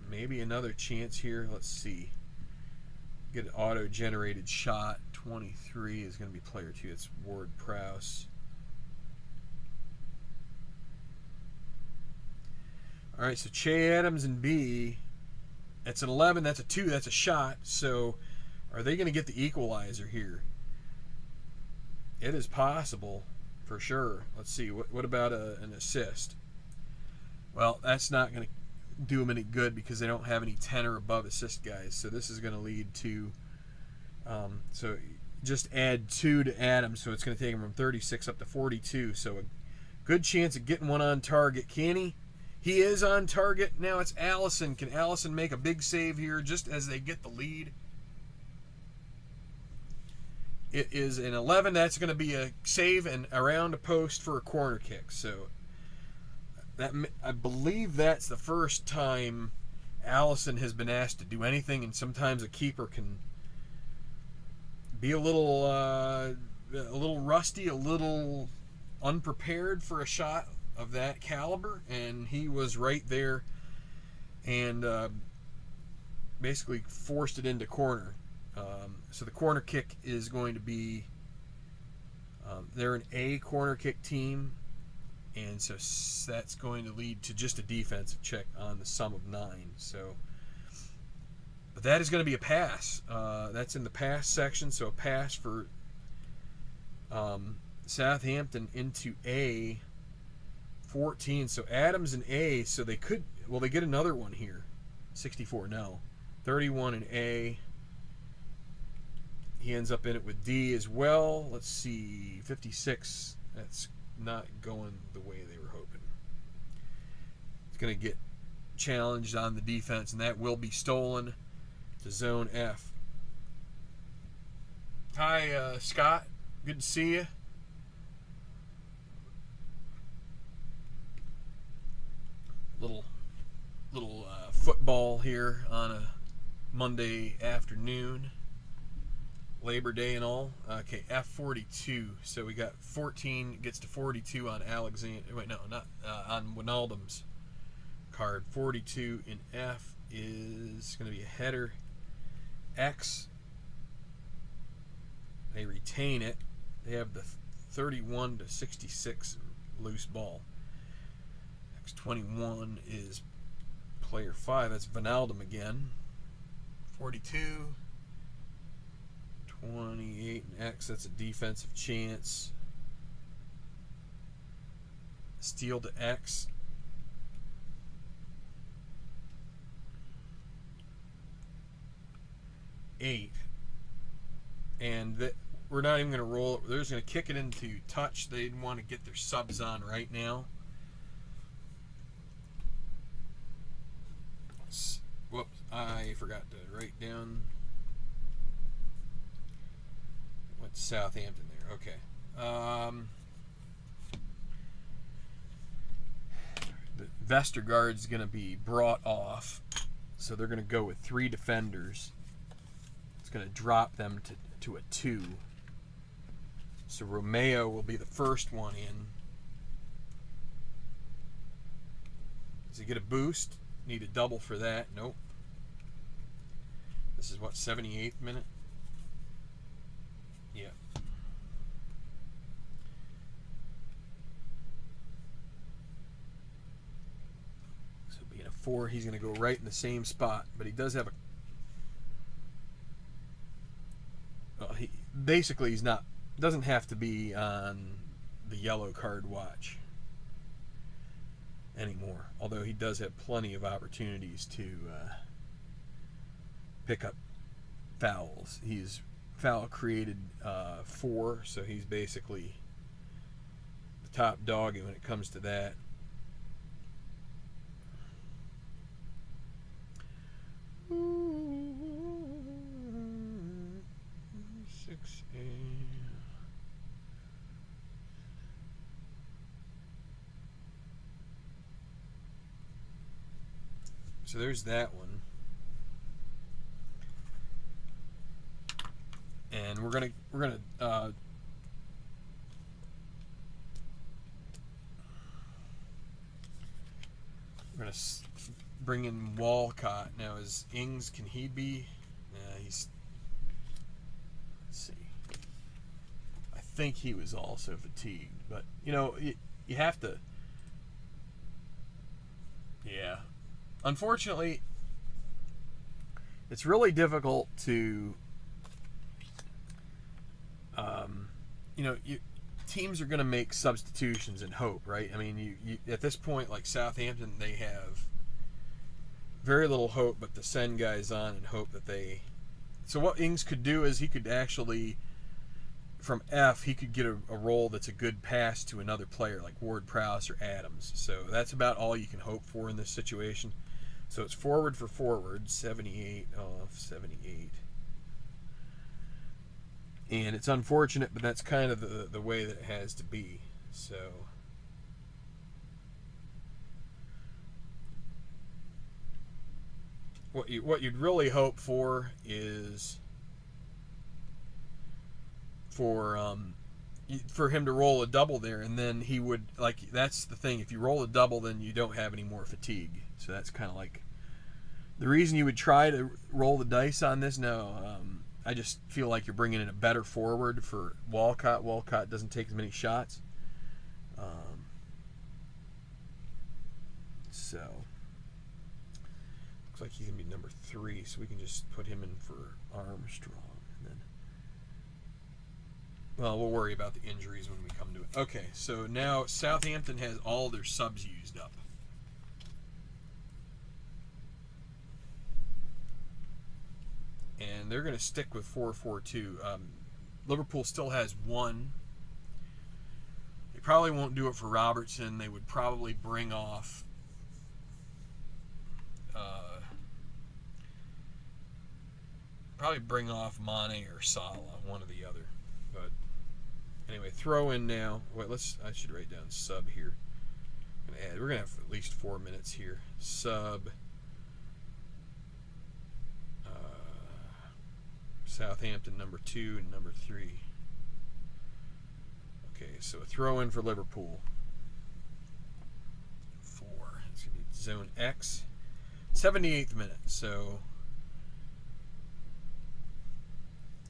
maybe another chance here. Let's see. Get an auto-generated shot. 23 is going to be player 2. It's Ward-Prowse. All right, so Che Adams in B. That's an 11. That's a 2. That's a shot. So are they going to get the equalizer here? It is possible, for sure. Let's see. What about an assist? Well, that's not going to do them any good because they don't have any 10 or above assist guys. So this is going to lead to, so just add 2 to Adams. So it's going to take him from 36 up to 42. So a good chance of getting one on target. Can he? He is on target. Now it's Allison. Can Allison make a big save here just as they get the lead? It is an 11. That's going to be a save and around a post for a corner kick. So that, I believe that's the first time Allison has been asked to do anything, and sometimes a keeper can be a little rusty, a little unprepared for a shot of that caliber, and he was right there and basically forced it into corner. So the corner kick is going to be, they're an A corner kick team, and so that's going to lead to just a defensive check on the sum of 9. So, but that is going to be a pass. That's in the pass section, so a pass for Southampton into A 14. So Adams and A, so they could, well, they get another one here. 64, no. 31 and A. He ends up in it with D as well. Let's see, 56. That's not going the way they were hoping. It's going to get challenged on the defense, and that will be stolen to zone F. Hi, Scott. Good to see you. Little football here on a Monday afternoon. Labor Day and all. Okay, F42. So we got 14 gets to 42 on Alexander. Wait, no, not on Wijnaldum's card. 42 in F is going to be a header. X. They retain it. They have the 31 to 66 loose ball. X21 is player 5. That's Wijnaldum again. 42. 28 and X, that's a defensive chance. Steal to X. Eight. And we're not even going to roll it. They're just going to kick it into touch. They want to get their subs on right now. Whoops, I forgot to write down. Went to Southampton there. Okay. The Vestergaard's going to be brought off, so they're going to go with 3 defenders. It's going to drop them to a 2. So Romeo will be the first one in. Does he get a boost? Need a double for that. Nope. This is what, 78th minute? Yeah. So being a 4, he's going to go right in the same spot, but he does have a... Well, he's not... Doesn't have to be on the yellow card watch anymore, although he does have plenty of opportunities to pick up fouls. He's foul created 4, so he's basically the top dog when it comes to that. So there's that one. And we're gonna bring in Walcott now. Is Ings? Can he be? He's. Let's see. I think he was also fatigued, but you know you have to. Yeah. Unfortunately, it's really difficult to, teams are going to make substitutions and hope, right? I mean, you at this point, like Southampton, they have very little hope but to send guys on and hope that they... So what Ings could do is he could actually from F, he could get a roll that's a good pass to another player like Ward-Prowse or Adams. So that's about all you can hope for in this situation. So it's forward for forward, 78 off 78. And it's unfortunate, but that's kind of the way that it has to be. So what you'd really hope for is for him to roll a double there, and then he would, like, that's the thing, if you roll a double, then you don't have any more fatigue. So that's kind of like the reason you would try to roll the dice on this. Now, I just feel like you're bringing in a better forward for Walcott. Walcott doesn't take as many shots. So looks like he's going to be number 3, so we can just put him in for Armstrong. And then, well, we'll worry about the injuries when we come to it. Okay, so now Southampton has all their subs used up. And they're going to stick with 4-4-2. Liverpool still has 1. They probably won't do it for Robertson. They would probably bring off Mane or Salah, one or the other. But anyway, throw in now. Wait, I should write down sub here. We're going to have at least 4 minutes here. Sub Southampton number 2 and number 3. Okay, so a throw in for Liverpool. 4. It's going to be zone X. 78th minute. So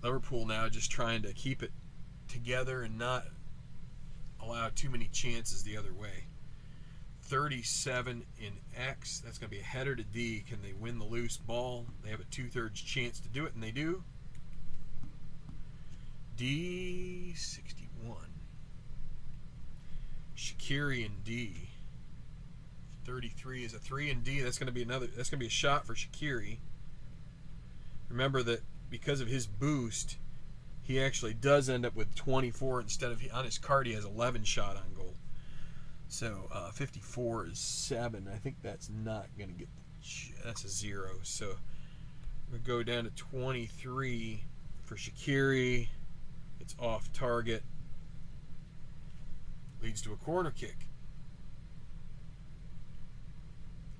Liverpool now just trying to keep it together and not allow too many chances the other way. 37 in X. That's going to be a header to D. Can they win the loose ball? They have a 2/3 chance to do it, and they do. D 61. Shaqiri and D. 33 is a 3 and D. That's going to be another. That's going to be a shot for Shaqiri. Remember that because of his boost, he actually does end up with 24 instead of, on his card he has 11 shot on goal. So 54 is 7. I think that's not going to get. That's a 0. So we go down to 23 for Shaqiri. It's off target. Leads to a corner kick.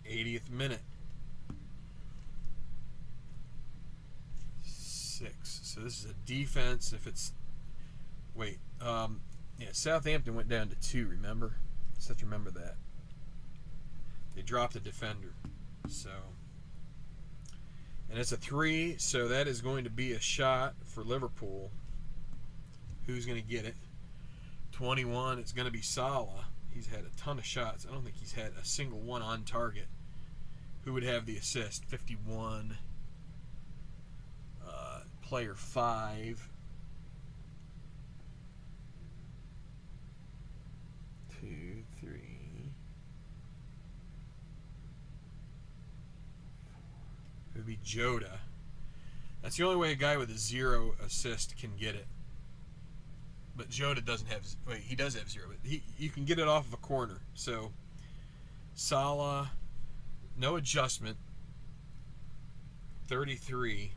80th minute. 6. So this is a defense. If it's Southampton went down to 2. Remember, just have to remember that they dropped a defender. So, and it's a 3. So that is going to be a shot for Liverpool. Who's going to get it? 21. It's going to be Salah. He's had a ton of shots. I don't think he's had a single one on target. Who would have the assist? 51. Player 5. 2, 3. It would be Jota. That's the only way a guy with a 0 assist can get it. But Jota doesn't have. Wait, he does have 0. But you can get it off of a corner. So Salah, no adjustment. 33.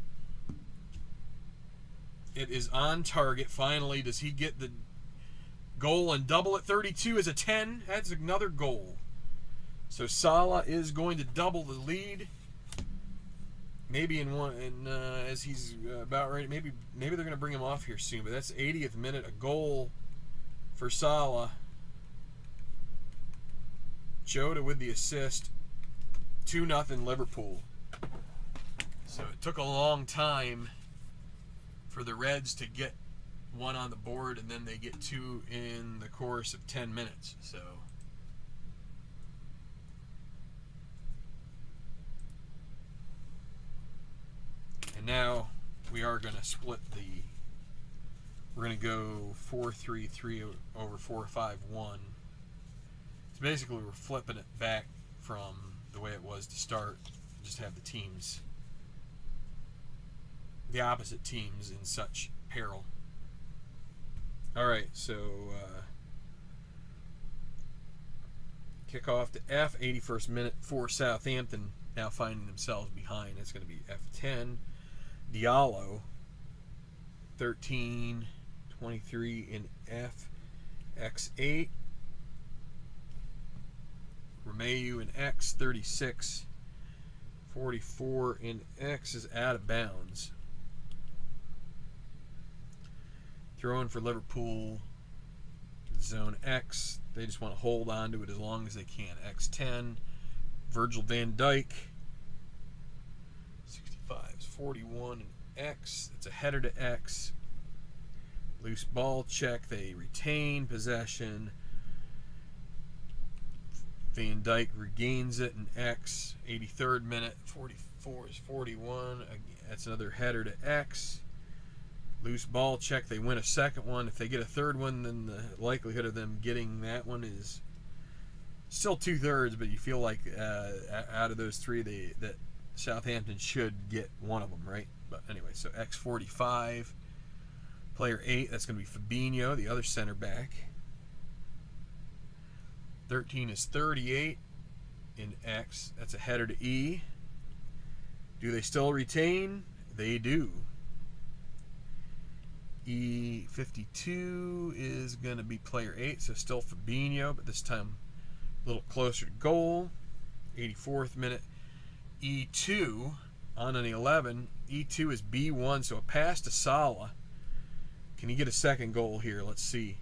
It is on target. Finally, does he get the goal and double it? 32 is a 10. That's another goal. So Salah is going to double the lead. Maybe in one, and as he's about ready, maybe they're going to bring him off here soon. But that's 80th minute, a goal for Salah. Jota with the assist. 2-0 Liverpool. So it took a long time for the Reds to get one on the board, and then they get 2 in the course of 10 minutes. So. And now we are going to split the. We're going to go 4-3-3 over 4-5-1. So basically, we're flipping it back from the way it was to start. Just have the teams, the opposite teams, in such peril. All right, so kick off to F, 81st minute for Southampton, now finding themselves behind. It's going to be F10. Diallo, 13, 23 in F, X8. Romeu in X, 36, 44 in X is out of bounds. Throwing for Liverpool, zone X. They just want to hold on to it as long as they can. X10, Virgil van Dijk, 65 is 41 in X. It's a header to X. Loose ball check. They retain possession. Van Dijk regains it in X. 83rd minute. 44 is 41. That's another header to X. Loose ball check. They win a second one. If they get a third one, then the likelihood of them getting that one is still 2/3. But you feel like out of those three, that Southampton should get one of them, right? But anyway, so X45, player 8. That's going to be Fabinho, the other center back. 13 is 38 in X. That's a header to E. Do they still retain? They do. E52 is going to be player 8, so still Fabinho, but this time a little closer to goal. 84th minute. E2 on an 11. E2 is B1, so a pass to Salah. Can he get a second goal here? Let's see.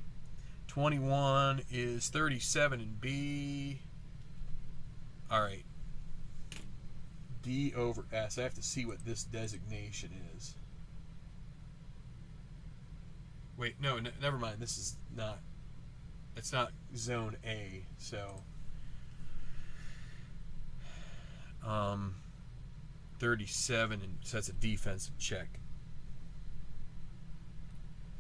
21 is 37 in B. All right. D over S. I have to see what this designation is. Wait, no, never mind. This is not. It's not zone A. So, 37, and so that's a defensive check.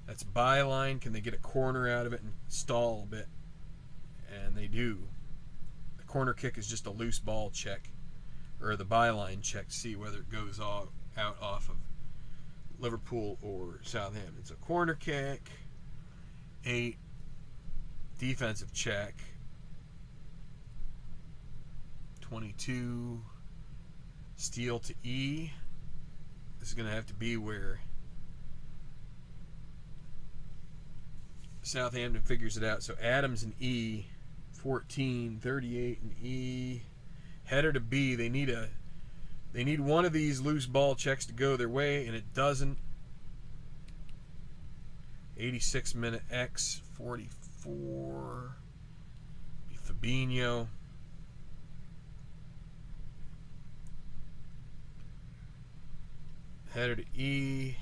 That's byline. Can they get a corner out of it and stall a bit? And they do. The corner kick is just a loose ball check, or the byline check to see whether it goes out off of Liverpool or Southampton. So corner kick, 8, defensive check, 22, steal to E. This is going to have to be where Southampton figures it out. So Adams and E, 14, 38 and E, header to B. They need one of these loose ball checks to go their way, and it doesn't. 86 minute X, 44. Fabinho. Header to E.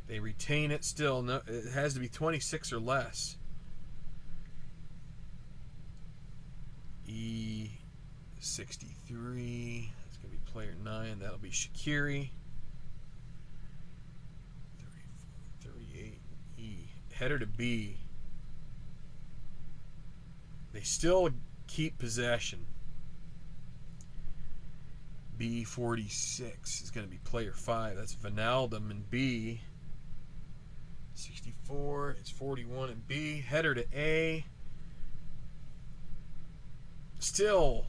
They retain it still. No, it has to be 26 or less. E63. That's going to be player 9. That'll be Shaqiri. 38. E. Header to B. They still keep possession. B46 is going to be player 5. That's Wijnaldum in B. 64. It's 41 in B. Header to A. Still,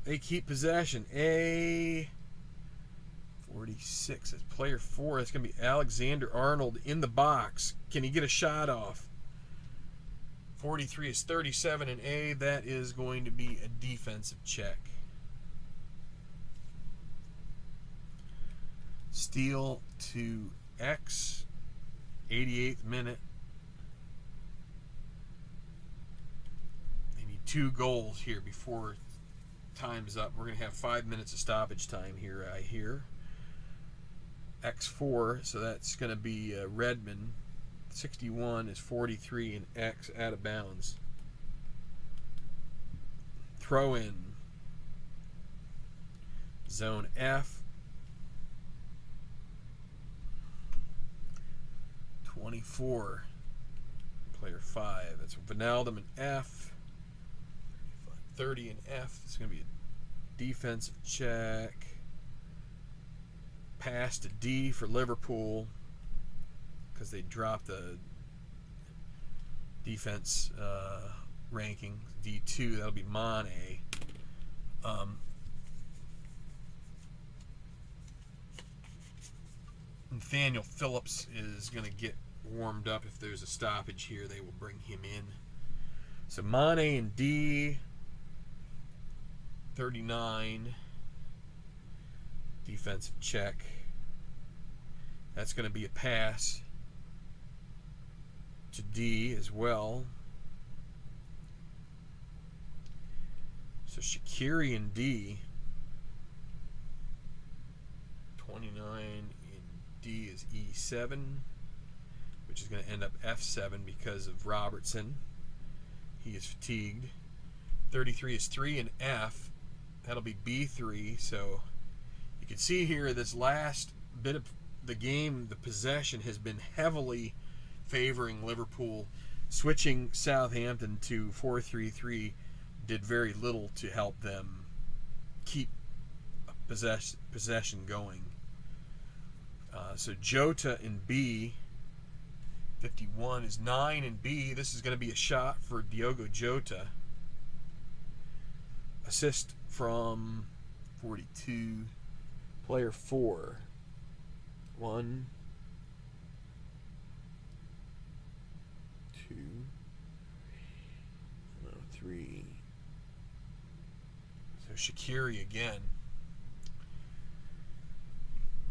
they keep possession. A. 46. That's player 4. That's going to be Alexander-Arnold in the box. Can he get a shot off? 43 is 37 in A. That is going to be a defensive check. Steal to X. 88th minute. They need 2 goals here before time's up. We're going to have 5 minutes of stoppage time here, I hear. X4, so that's going to be Redmond. 61 is 43 and X out of bounds. Throw in. Zone F. 24. Player 5. That's Wijnaldum in F. 30 in F. It's going to be a defensive check. Pass to D for Liverpool. because they dropped the defense ranking, D2. That'll be Mane. Nathaniel Phillips is going to get warmed up. If there's a stoppage here, they will bring him in. So Mane and D, 39. Defensive check. That's going to be a pass to D as well. So Shaqiri and D. 29 in D is E7, which is going to end up F7 because of Robertson. He is fatigued. 33 is 3 in F. That'll be B3. So you can see here this last bit of the game, the possession has been heavily favoring Liverpool. Switching Southampton to 4-3-3 did very little to help them keep possession going. So Jota in B, 51 is 9 in B. This is going to be a shot for Diogo Jota. Assist from 42. Player 4. 1, 2, 3. So Shaqiri again.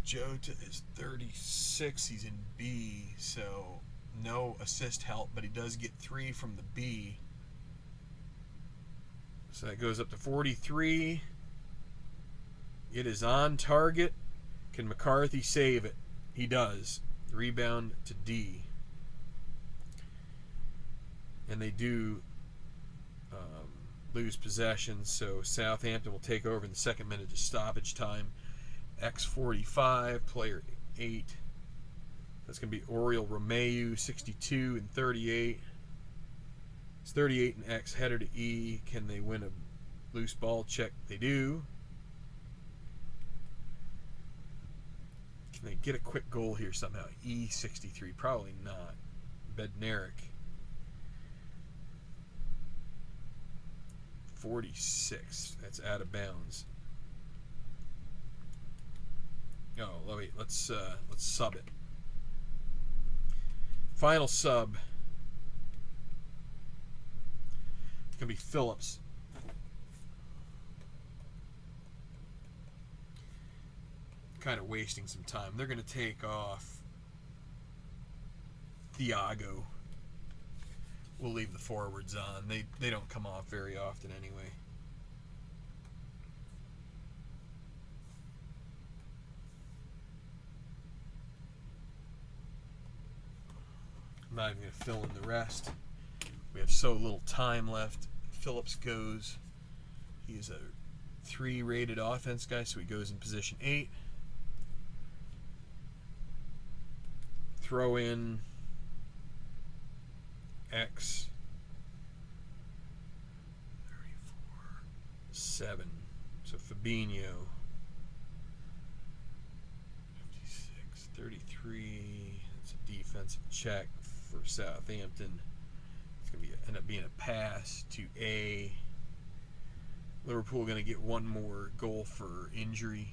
Jota is 36. He's in B, so no assist help, but he does get 3 from the B. So that goes up to 43. It is on target. Can McCarthy save it? He does. Rebound to D. And they do lose possession, so Southampton will take over in the second minute of stoppage time. X45, player 8. That's going to be Oriol Romeu, 62 and 38. It's 38 and X, header to E. Can they win a loose ball check? They do. Can they get a quick goal here somehow? E63, probably not. Bednarik. 46, that's out of bounds. Oh, wait, let's sub it. Final sub. It's going to be Phillips. Kind of wasting some time. They're going to take off Thiago. We'll leave the forwards on. They don't come off very often anyway. I'm not even going to fill in the rest. We have so little time left. Phillips goes. He is a 3 rated offense guy, so he goes in position 8. Throw in X 34 7. So Fabinho 56 33. That's a defensive check for Southampton. It's going to end up being a pass to A. Liverpool going to get one more goal for injury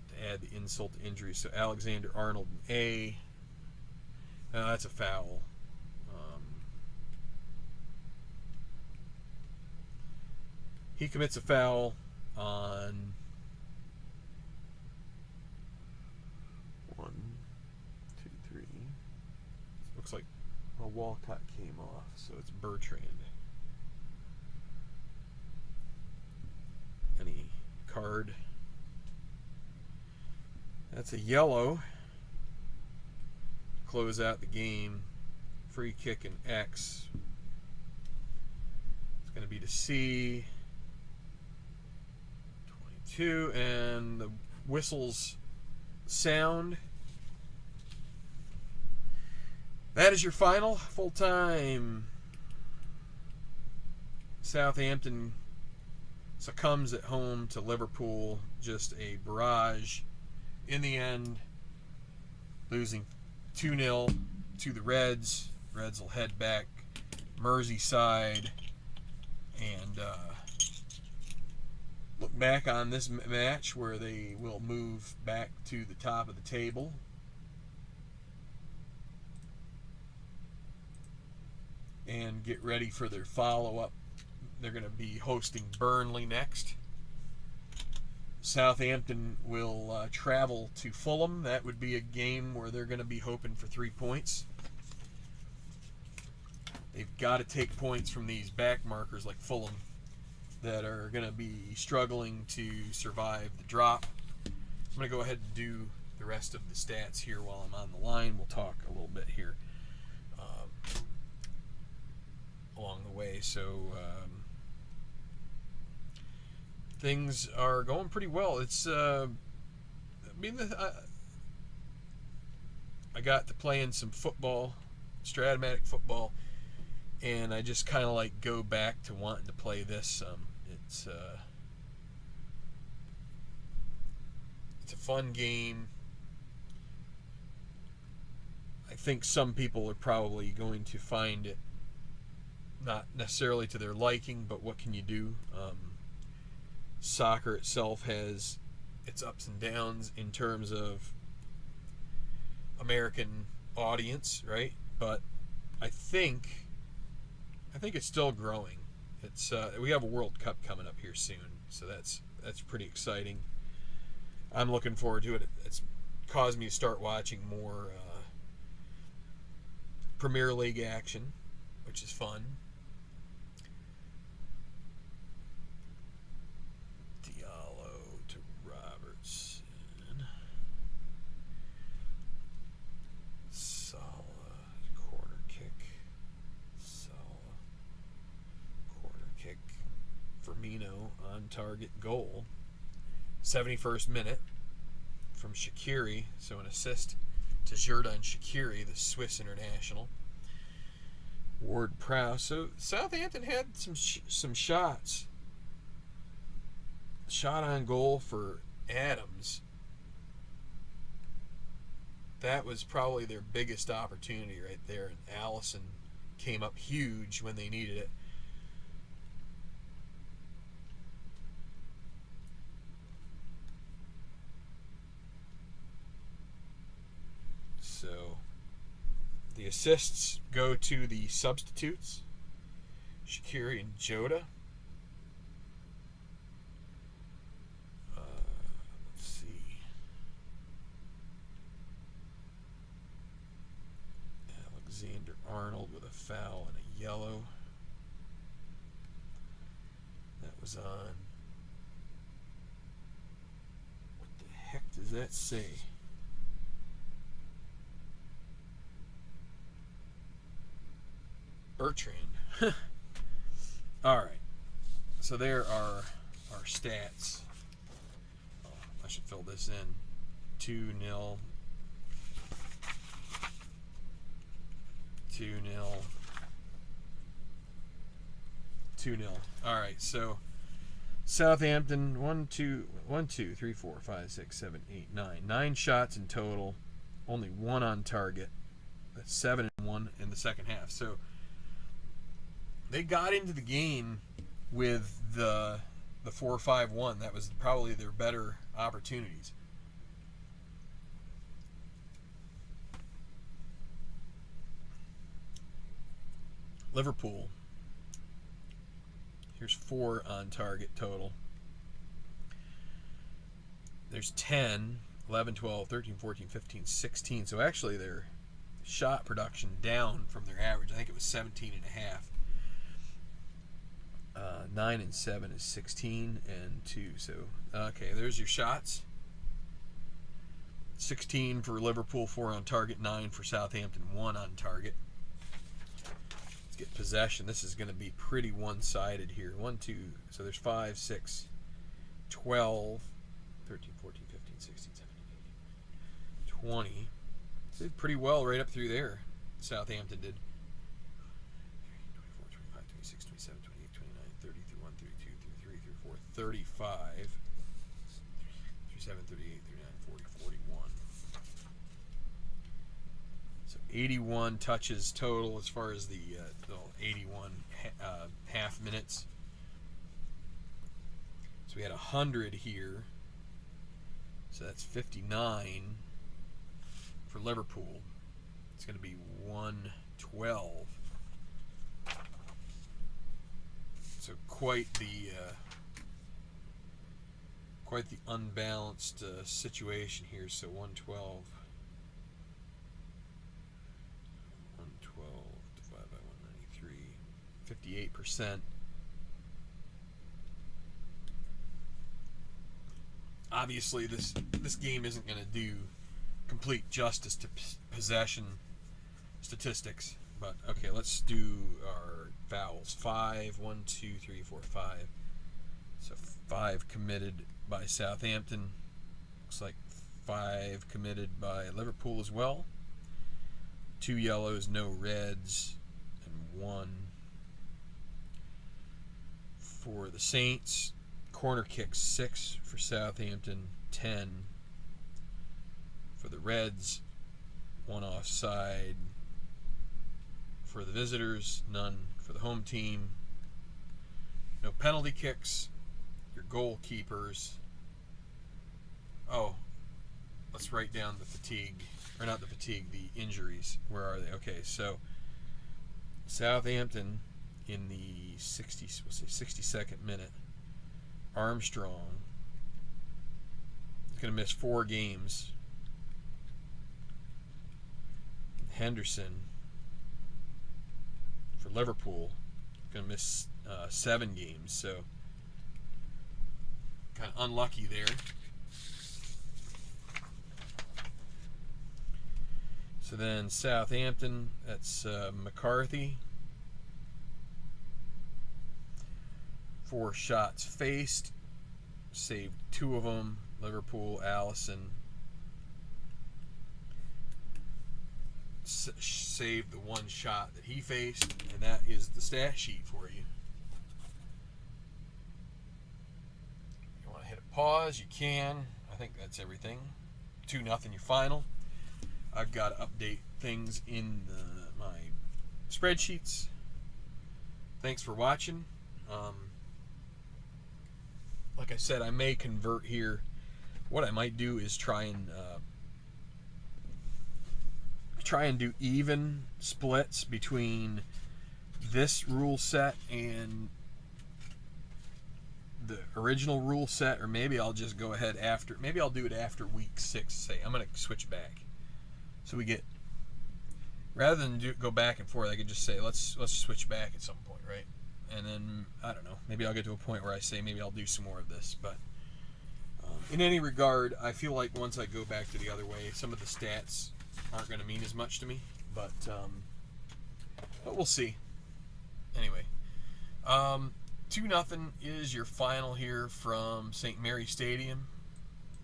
to add the insult to injury. So Alexander-Arnold in A. That's a foul. He commits a foul on 1, 2, 3. Looks like a Walcott came off, so it's Bertrand. Any card? That's a yellow. Close out the game. Free kick in X. It's going to be to C. 22, and the whistles sound. That is your final. Full time. Southampton succumbs at home to Liverpool. Just a barrage in the end, losing 2-0 to the Reds. Reds will head back Merseyside and look back on this match where they will move back to the top of the table. And get ready for their follow-up. They're going to be hosting Burnley next. Southampton will travel to Fulham. That would be a game where they're going to be hoping for 3 points. They've got to take points from these back markers like Fulham that are going to be struggling to survive the drop. I'm going to go ahead and do the rest of the stats here while I'm on the line. We'll talk a little bit here along the way. So things are going pretty well. It's I got to play in some football, Stratomatic football, and I just kind of like go back to wanting to play this. It's a fun game. I think some people are probably going to find it not necessarily to their liking, but what can you do? Soccer itself has its ups and downs in terms of American audience, right? But I think it's still growing. It's we have a World Cup coming up here soon, so that's pretty exciting. I'm looking forward to it. It's caused me to start watching more Premier League action, which is fun. Diallo to Robertson. Salah, corner kick. Salah, corner kick. Firmino on target goal. 71st minute from Shaqiri, so an assist to Xherdan Shaqiri, the Swiss international. Ward-Prowse. So Southampton had some shots. Shot on goal for Adams. That was probably their biggest opportunity right there, and Allison came up huge when they needed it. So the assists go to the substitutes, Shaqiri and Jota. Let's see. Alexander-Arnold with a foul and a yellow. That was on. What the heck does that say? Bertrand. All right. So there are our stats. Oh, I should fill this in. 2-0. 2-0. 2-0. All right. So Southampton 1, 2, 3, 4, 5, 6, 7, 8, 9. 9 shots in total. Only 1 on target. That's 7-1 in the second half. So they got into the game with the 4-5-1. That was probably their better opportunities. Liverpool. Here's 4 on target total. There's 10, 11, 12, 13, 14, 15, 16. So actually their shot production down from their average. I think it was 17 and a half. 9 and 7 is 16 and 2. So, okay, there's your shots. 16 for Liverpool, 4 on target, 9 for Southampton, 1 on target. Let's get possession. This is going to be pretty one-sided here. 1, 2, so there's 5, 6, 12, 13, 14, 15, 16, 17, 18, 20. Did pretty well right up through there. Southampton did. 24, 25, 26, 27, 28, 29, 30, 31, 32, 33, 34, 35. 36, 38, 39, 40, 41. So 81 touches total as far as the 81 half minutes. So we had 100 here. So that's 59 for Liverpool. It's going to be 112. So quite the unbalanced situation here. So 112 divided by 193, 58%. Obviously, this game isn't going to do complete justice to possession statistics. But okay, let's do our fouls. 5, 1, 2, 3, 4, 5. So 5 committed by Southampton. Looks like 5 committed by Liverpool as well. 2 yellows, no reds, and 1 for the Saints. Corner kicks 6 for Southampton, 10 for the Reds. 1 offside for the visitors, none for the home team. No penalty kicks. Your goalkeepers. Oh, let's write down the fatigue, or not the fatigue, the injuries. Where are they? Okay, so Southampton in the 62nd minute. Armstrong is going to miss 4 games. Henderson for Liverpool going to miss 7 games, so kind of unlucky there. So then Southampton, that's McCarthy. 4 shots faced, saved 2 of them. Liverpool, Allison saved the 1 shot that he faced, and that is the stat sheet for you. You want to hit a pause, you can. I think that's everything. 2-0 your final. I've got to update things in my spreadsheets. Thanks for watching. Like I said, I may convert here. What I might do is try and do even splits between this rule set and the original rule set, or maybe I'll just go ahead after. Maybe I'll do it after week 6. Say I'm going to switch back, so we get, rather than go back and forth, I could just say let's switch back at some point, right? And then, I don't know, maybe I'll get to a point where I say maybe I'll do some more of this. But in any regard, I feel like once I go back to the other way, some of the stats aren't going to mean as much to me. But we'll see. Anyway, 2-0 is your final here from St. Mary's Stadium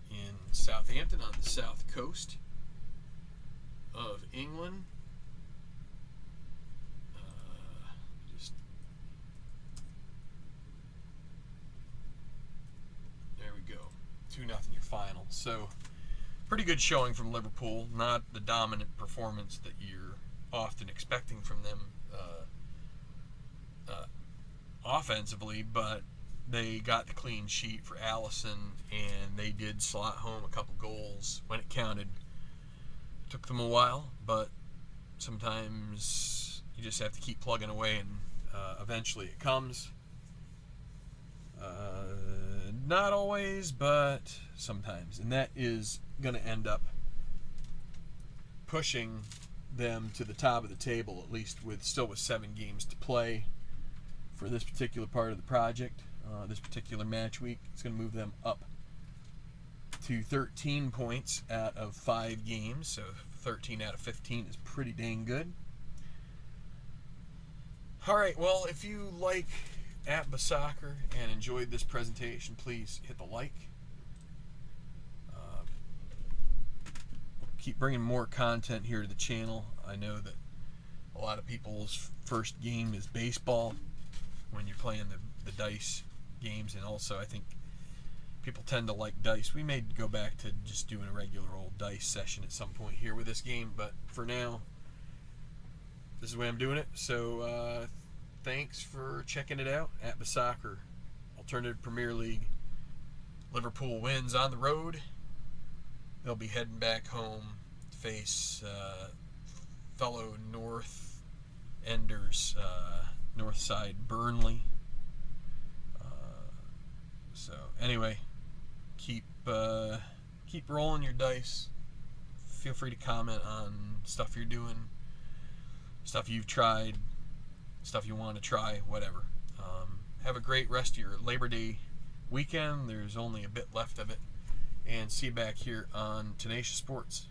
in Southampton on the south coast of England. There we go. 2-0 your final. So, pretty good showing from Liverpool. Not the dominant performance that you're often expecting from them offensively, but they got the clean sheet for Allison, and they did slot home a couple goals when it counted. Took them a while, but sometimes you just have to keep plugging away, and eventually it comes. Not always, but sometimes. And that is going to end up pushing them to the top of the table, at least with 7 games to play for this particular part of the project. This particular match week, it's going to move them up to 13 points out of 5 games. So 13 out of 15 is pretty dang good. All right, well, if you like APBA Soccer and enjoyed this presentation, please hit the like. Keep bringing more content here to the channel. I know that a lot of people's first game is baseball when you're playing the dice games, and also I think people tend to like dice. We may go back to just doing a regular old dice session at some point here with this game, but for now, this is the way I'm doing it. So thanks for checking it out. APBA Soccer, Alternative Premier League. Liverpool wins on the road. They'll be heading back home to face fellow North Enders, North Side Burnley. So anyway, keep rolling your dice. Feel free to comment on stuff you're doing, stuff you've tried, stuff you want to try, whatever. Have a great rest of your Labor Day weekend. There's only a bit left of it. And see you back here on Tenacious Sports.